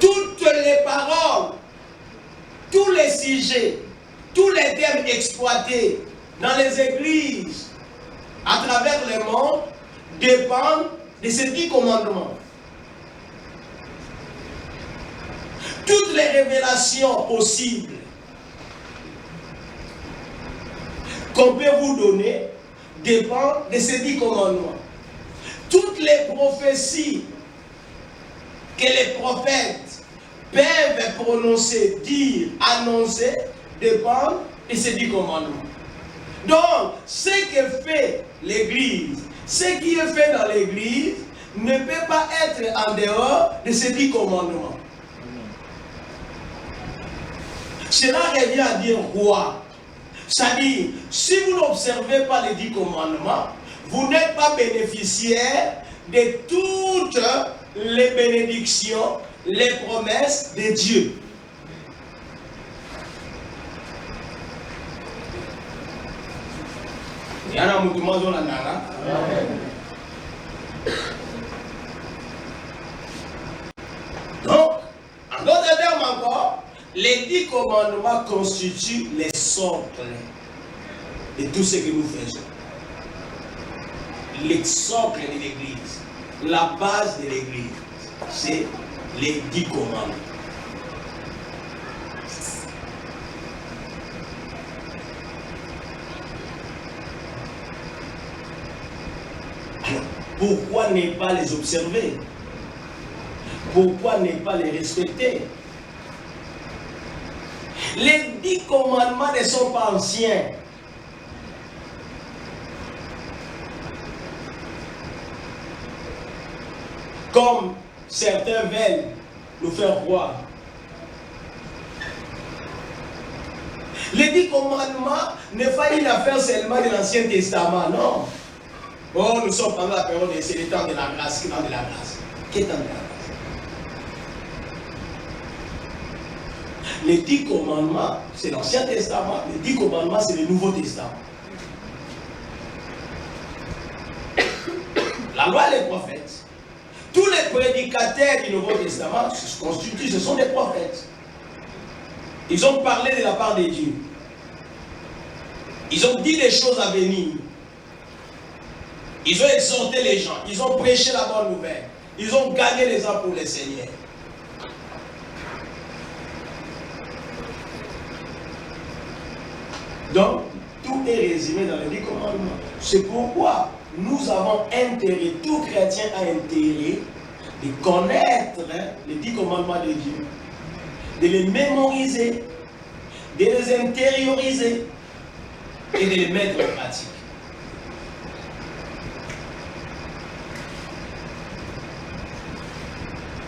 [SPEAKER 1] Toutes les paroles, tous les sujets, tous les thèmes exploités dans les églises à travers le monde dépendent de ces 10 commandements. Toutes les révélations possibles qu'on peut vous donner dépendent de ces 10 commandements. Toutes les prophéties que les prophètes peuvent prononcer, dire, annoncer, dépendent de ces 10 commandements. Donc, ce que fait l'Église, ce qui est fait dans l'Église, ne peut pas être en dehors de ces 10 commandements. Cela revient à dire quoi? C'est-à-dire, si vous n'observez pas les 10 commandements, vous n'êtes pas bénéficiaire de toutes les bénédictions, les promesses de Dieu. Donc, en d'autres termes encore, les 10 commandements constituent les socles de tout ce que nous faisons. Les socles de l'Église, la base de l'Église, c'est les 10 commandements. Pourquoi ne pas les observer? Pourquoi ne pas les respecter? Les 10 commandements ne sont pas anciens. Comme certains veulent nous faire croire. Les 10 commandements n'est pas une affaire seulement de l'Ancien Testament, non. Oh, nous sommes pendant la période, c'est le temps de la grâce. Quel temps de la grâce? Quel temps de la grâce? Les 10 commandements, c'est l'Ancien Testament. Les 10 commandements, c'est le Nouveau Testament. La loi et les prophètes. Tous les prédicateurs du Nouveau Testament se constituent, ce sont des prophètes. Ils ont parlé de la part de Dieu. Ils ont dit des choses à venir. Ils ont exhorté les gens. Ils ont prêché la bonne nouvelle. Ils ont gagné les âmes pour le Seigneur. Donc, tout est résumé dans les 10 commandements. C'est pourquoi nous avons intérêt, tout chrétien a intérêt de connaître les 10 commandements de Dieu, de les mémoriser, de les intérioriser et de les mettre en pratique.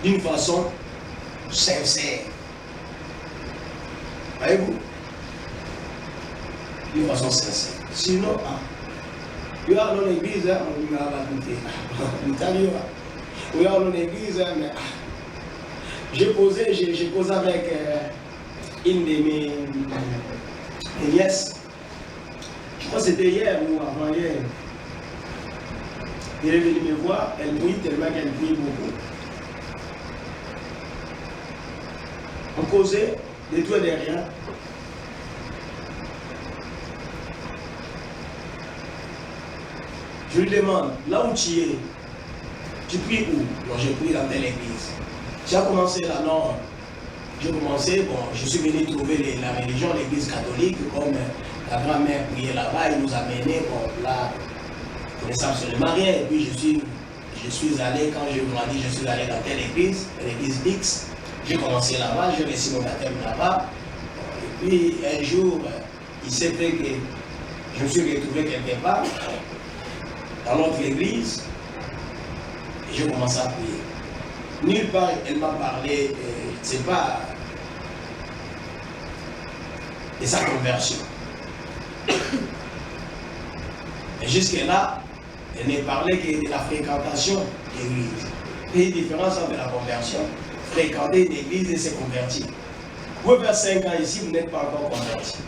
[SPEAKER 1] D'une façon sincère. Voyez-vous? D'une façon sincère. Sinon, il y a dans l'église, on va raconter. Il y a dans l'église, mais j'ai causé avec une de mes nièces. Je crois que c'était hier ou avant-hier. Elle est venue me voir, elle prie tellement qu'elle prie beaucoup. On causait de tout et de rien. Je lui demande, là où tu es, tu pries où? Non, j'ai prié dans telle église. Tu as commencé là? Non. J'ai commencé, bon, je suis venu trouver la religion, l'église catholique, comme la grand-mère priait là-bas, il nous a menés, bon, là, je ne connaissais absolument rien. Et puis je suis allé, quand j'ai grandi, je suis allé dans telle église, l'église X. J'ai commencé là-bas, j'ai reçu mon baptême là-bas. Et puis un jour, il s'est fait que je me suis retrouvé quelque part, dans notre église, et j'ai commencé à prier. Nulle part, elle m'a parlé, je ne sais pas, de sa conversion. Et jusque-là, elle ne parlait que de la fréquentation de l'église. Il y a une différence entre la conversion, fréquenter une église et se convertir. Vous pouvez faire 5 ans ici, vous n'êtes pas encore converti.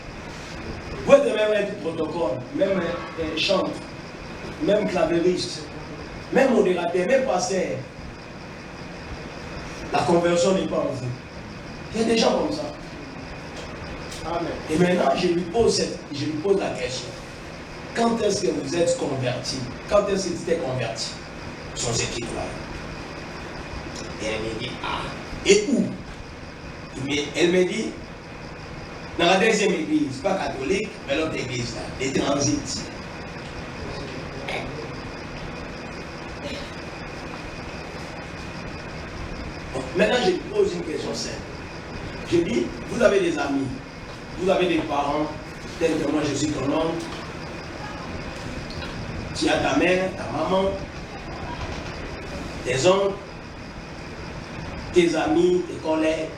[SPEAKER 1] Vous pouvez même être protocole, même chanteur, même clavériste, même modérateur, même pasteur. La conversion n'est pas en vous. Il y a des gens comme ça. Amen. Et maintenant, je lui pose la question. Quand est-ce que vous êtes converti? Quand est-ce que tu t'es converti? Sur cette étoile. Et elle me dit, et où? Elle me dit, dans la deuxième église, pas catholique, mais l'autre église, là, les transits. Bon, maintenant, je pose une question simple. Je dis, vous avez des amis, vous avez des parents, tels que moi je suis ton oncle, tu as ta mère, ta maman, tes oncles, tes amis, tes collègues.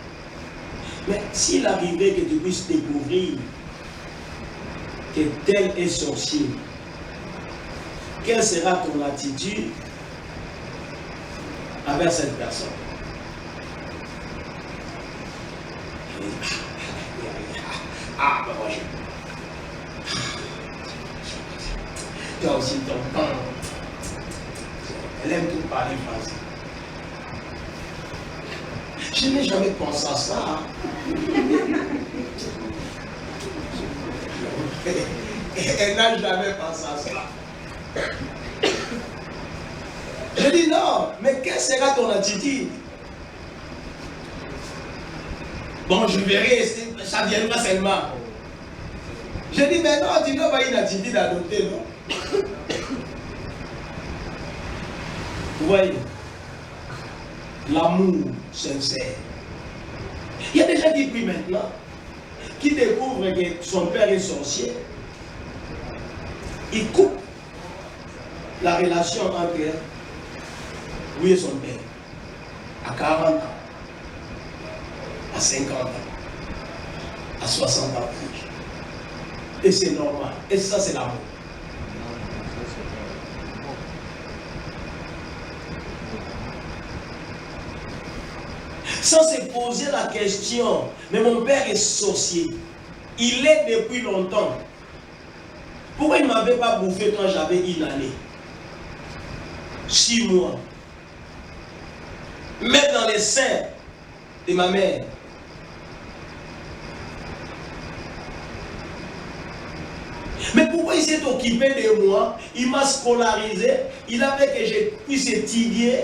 [SPEAKER 1] Mais s'il arrivait que tu puisses découvrir que tel est sorcier, quelle sera ton attitude avec cette personne? Ben moi je... Toi aussi ton pain. Elle aime tout parler français. Je n'ai jamais pensé à ça. Elle n'a jamais pensé à ça. Je dis non, mais quelle sera ton attitude? Bon, je verrai, ça viendra seulement. Je dis, mais non, tu n'as pas une attitude adoptée, non? Vous voyez, l'amour sincère. Il y a des gens qui prient maintenant, qui découvrent que son père est sorcier. Il coupe la relation entre lui et son père à 40 ans, à 50 ans, à 60 ans. Et c'est normal. Et ça, c'est l'amour. Sans se poser la question, mais mon père est sorcier. Il est depuis longtemps. Pourquoi il ne m'avait pas bouffé quand j'avais une année? 6 mois. Mettre dans les seins de ma mère. Mais pourquoi il s'est occupé de moi? Il m'a scolarisé. Il a fait que je puisse étudier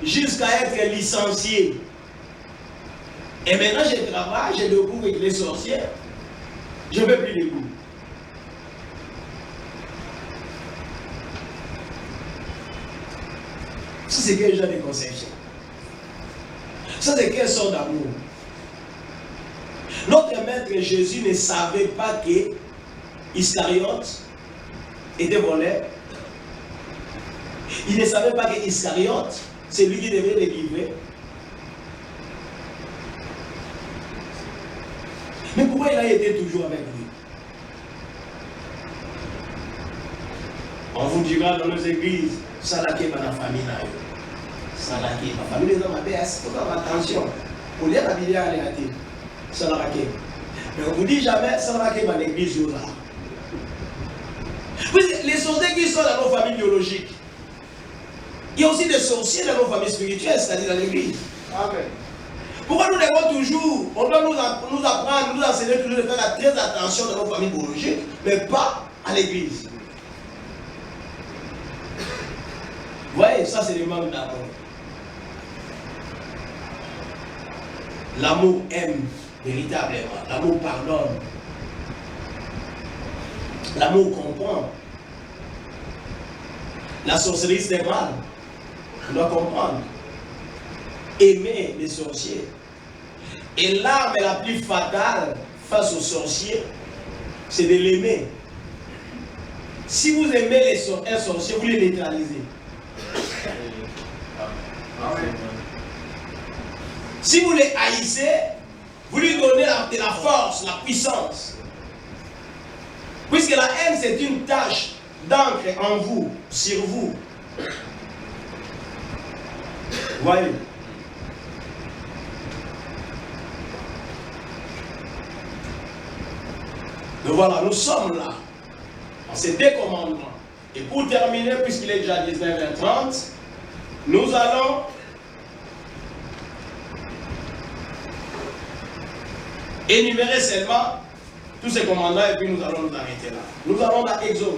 [SPEAKER 1] jusqu'à être licencié. Et maintenant, je travaille, je découvre avec les sorcières. Je ne veux plus les coups. Ça, c'est quel genre de conception? Ça, c'est quelle sorte d'amour? Notre maître Jésus ne savait pas que Iscariote était voleur. Il ne savait pas que Iscariote, c'est lui qui devait les livrer. Mais pourquoi il a été toujours avec lui? On vous dira dans nos églises, Salake ma famille là. Salake ma famille dans ma BS, il faut faire attention. Pour lire la Bible, elle est athée. Salake. Mais on ne vous dit jamais Salake ma église là. Les sorciers qui sont dans nos familles biologiques, il y a aussi des sorciers dans nos familles spirituelles, c'est-à-dire dans l'église. Amen. Pourquoi nous devons toujours, on doit nous apprendre, nous enseigner toujours de faire très attention dans nos familles biologiques, mais pas à l'église. Vous voyez, ça c'est le manque d'amour. L'amour aime véritablement, l'amour pardonne, l'amour comprend. La sorcellerie c'est mal, on doit comprendre. Aimer les sorciers. Et l'arme la plus fatale face aux sorciers, c'est de l'aimer. Si vous aimez un sorcier, vous les neutralisez. Si vous les haïssez, vous lui donnez de la force, la puissance. Puisque la haine, c'est une tache d'encre en vous, sur vous. Voyez. Donc voilà, nous sommes là, dans ces deux commandements. Et pour terminer, puisqu'il est déjà 19h30, nous allons énumérer seulement tous ces commandements et puis nous allons nous arrêter là. Nous allons dans Exode.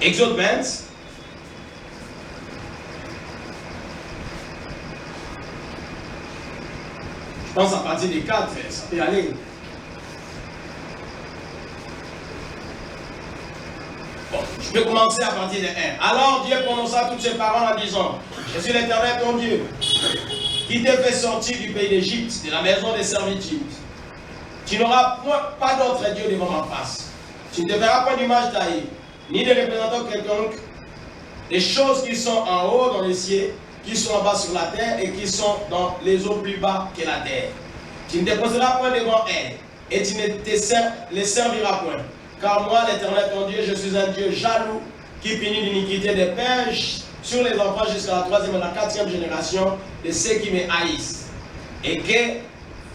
[SPEAKER 1] Exode 20. Je pense à partir des 4, ça peut aller. Bon, je vais commencer à partir de 1. Alors Dieu prononça toutes ses paroles en disant: Je suis l'Éternel ton Dieu, qui t'ai fait sortir du pays d'Égypte, de la maison des servitudes. Tu n'auras pas d'autre Dieu devant ma face. Tu ne te verras point d'image taillée, ni de représentant quelconque, des choses qui sont en haut dans les cieux, qui sont en bas sur la terre et qui sont dans les eaux plus bas que la terre. Tu ne te poseras point devant elles et tu ne les serviras point. Car moi, l'Éternel ton Dieu, je suis un Dieu jaloux qui punit l'iniquité des pères sur les enfants jusqu'à la 3e et la 4e génération de ceux qui me haïssent. Et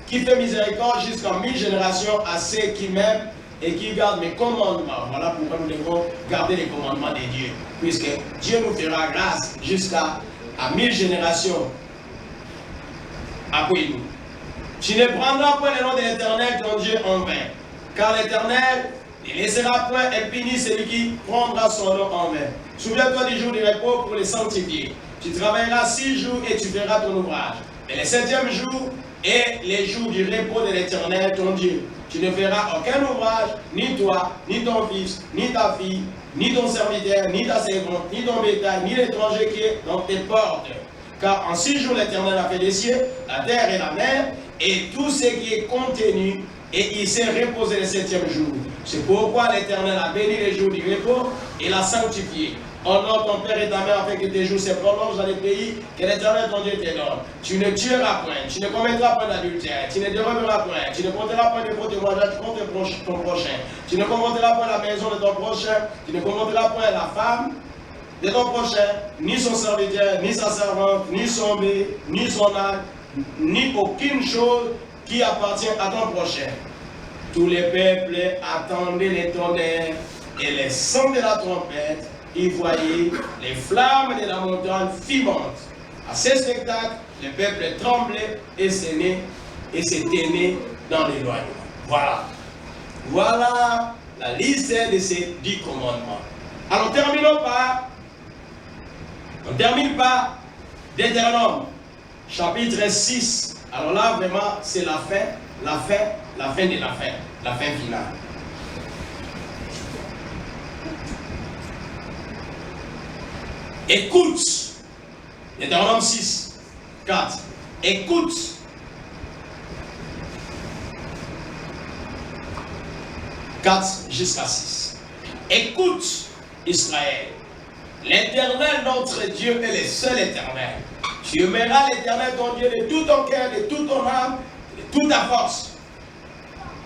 [SPEAKER 1] qui fait miséricorde jusqu'à 1000 générations à ceux qui m'aiment et qui gardent mes commandements. Voilà pourquoi nous devons garder les commandements de Dieu. Puisque Dieu nous fera grâce jusqu'à 1000 générations après nous. Tu ne prendras point le nom de l'Éternel ton Dieu en vain, car l'Éternel ne laissera point impuni celui qui prendra son nom en vain. Souviens-toi du jour du repos pour les sanctifier. Tu travailleras 6 jours et tu feras ton ouvrage. Mais le 7e jour et les jours du repos de l'Éternel, ton Dieu. Tu ne feras aucun ouvrage, ni toi, ni ton fils, ni ta fille, ni ton serviteur, ni ta servante, ni ton bétail, ni l'étranger qui est dans tes portes. Car en 6 jours l'Éternel a fait les cieux, la terre et la mer, et tout ce qui est contenu, et il s'est reposé le 7e jour. C'est pourquoi l'Éternel a béni les jours du repos et l'a sanctifié. Honore ton père et ta mère afin que tes jours se prolongent dans les pays que l'Éternel ton Dieu te donne. Tu ne tueras point, tu ne commettras point d'adultère, tu ne déroberas point, tu ne porteras point de faux témoignages contre ton prochain, tu ne convoiteras point la maison de ton prochain, tu ne convoiteras point la femme de ton prochain, ni son serviteur, ni sa servante, ni son bé, ni son âne, ni aucune chose qui appartient à ton prochain. Tous les peuples attendaient les tonnerres et les sons de la trompette. Ils voyaient les flammes de la montagne fumantes. À ce spectacle, le peuple tremblait et se tenait dans l'éloignement. Voilà. Voilà la liste de ces 10 commandements. Alors on termine par Deutéronome, chapitre 6. Alors là, vraiment, c'est la fin finale. Écoute, Deutéronome 6, 4. Écoute. Jusqu'à 6. Écoute, Israël. L'Éternel, notre Dieu, est le seul Éternel. Tu aimeras l'Éternel, ton Dieu, de tout ton cœur, de toute ton âme, de toute ta force.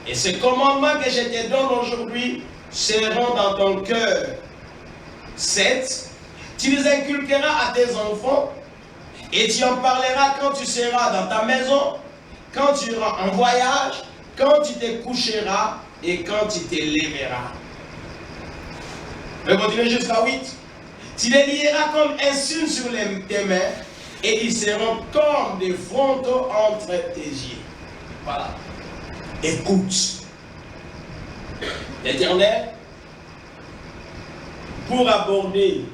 [SPEAKER 1] Et ce commandement que je te donne aujourd'hui seront dans ton cœur. 7. Tu les inculqueras à tes enfants et tu en parleras quand tu seras dans ta maison, quand tu iras en voyage, quand tu te coucheras et quand tu te lèveras. Je vais continuer jusqu'à 8. Tu les lieras comme un signe sur tes mains et ils seront comme des frontaux entre tes yeux. Voilà. Écoute. L'Éternel, pour aborder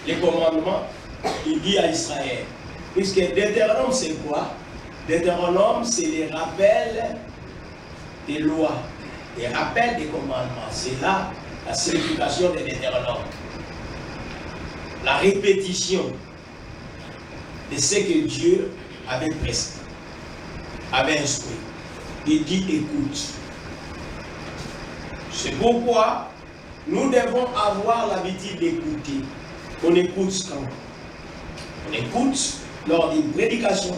[SPEAKER 1] les commandements, il dit à Israël, puisque Deutéronome c'est quoi? Deutéronome c'est les rappels des lois, les rappels des commandements. C'est là la signification de Deutéronome. La répétition de ce que Dieu avait prescrit, avait instruit. Il dit écoute. C'est pourquoi nous devons avoir l'habitude d'écouter. On écoute quand? On écoute lors d'une prédication,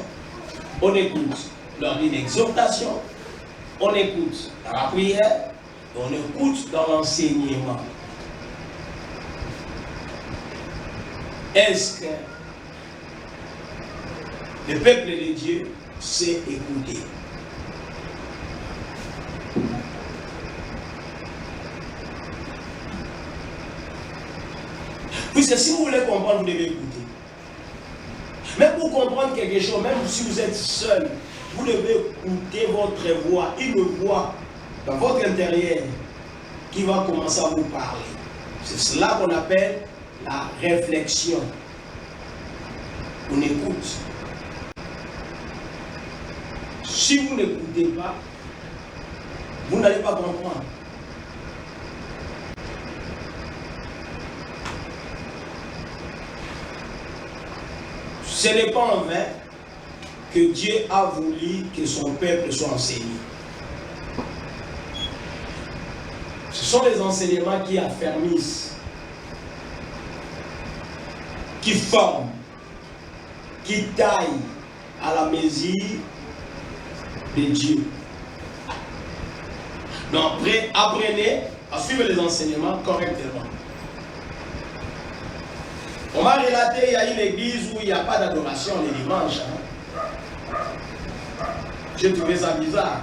[SPEAKER 1] on écoute lors d'une exhortation, on écoute dans la prière, et on écoute dans l'enseignement. Est-ce que le peuple de Dieu sait écouter? Puisque si vous voulez comprendre, vous devez écouter. Mais pour comprendre quelque chose, même si vous êtes seul, vous devez écouter votre voix, une voix dans votre intérieur qui va commencer à vous parler. C'est cela qu'on appelle la réflexion. On écoute. Si vous n'écoutez pas, vous n'allez pas comprendre. Ce n'est pas en vain que Dieu a voulu que son peuple soit enseigné. Ce sont les enseignements qui affermissent, qui forment, qui taillent à la mesure de Dieu. Donc apprenez à suivre les enseignements correctement. On m'a relaté, il y a une église où il n'y a pas d'adoration les dimanches. J'ai trouvé ça bizarre.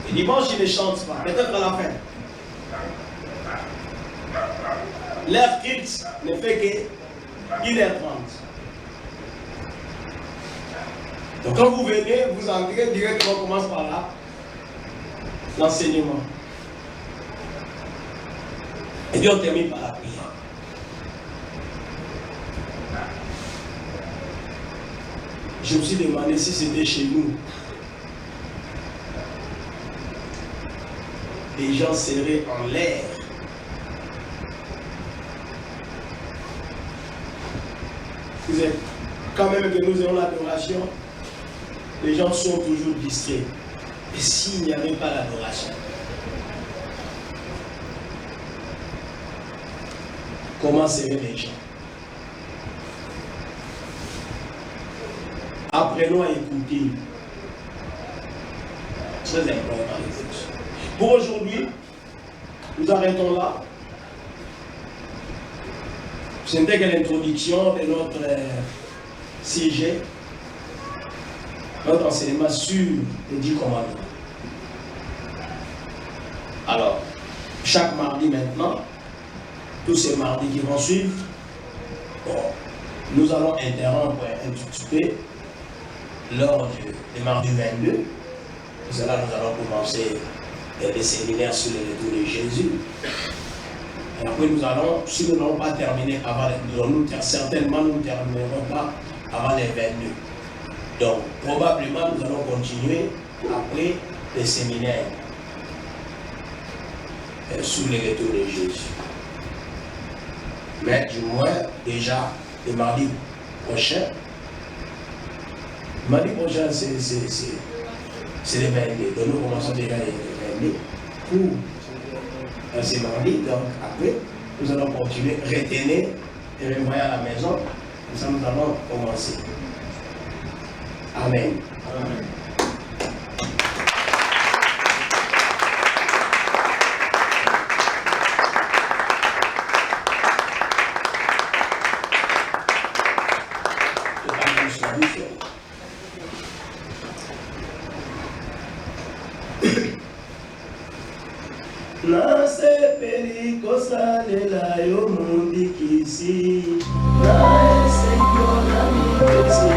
[SPEAKER 1] Les dimanches, ils ne chantent pas, peut-être à la fin. Leur culte ne fait que 1h30. Donc quand vous venez, vous entrez directement, on commence par là. L'enseignement. Et puis on termine par la prière. Je me suis demandé si c'était chez nous. Les gens seraient en l'air. Vous êtes, quand même que nous ayons l'adoration, les gens sont toujours distraits. Et s'il n'y avait pas l'adoration, comment seraient les gens? Apprenons à écouter. Très important les écoutes. Pour aujourd'hui, nous arrêtons là. Ce n'était que l'introduction de notre sujet, notre enseignement sur les 10 commandements. Alors, chaque mardi maintenant, tous ces mardis qui vont suivre, bon, nous allons interrompre un petit peu lors du mardi 22. C'est là nous allons commencer les séminaires sur le retour de Jésus. Et après nous allons, si nous n'allons pas terminer avant certainement nous ne terminerons pas avant les 22. Donc probablement nous allons continuer après les séminaires sur le retour de Jésus. Mais du moins déjà le mardi prochain, c'est les 22. Donc nous commençons déjà les 22 pour ces mardis. Donc après, nous allons continuer, retenir et renvoyer à la maison. Comme ça, nous allons commencer. Amen. Amen. Nasepeli kosalela yo mundikisi na esengo na mipesi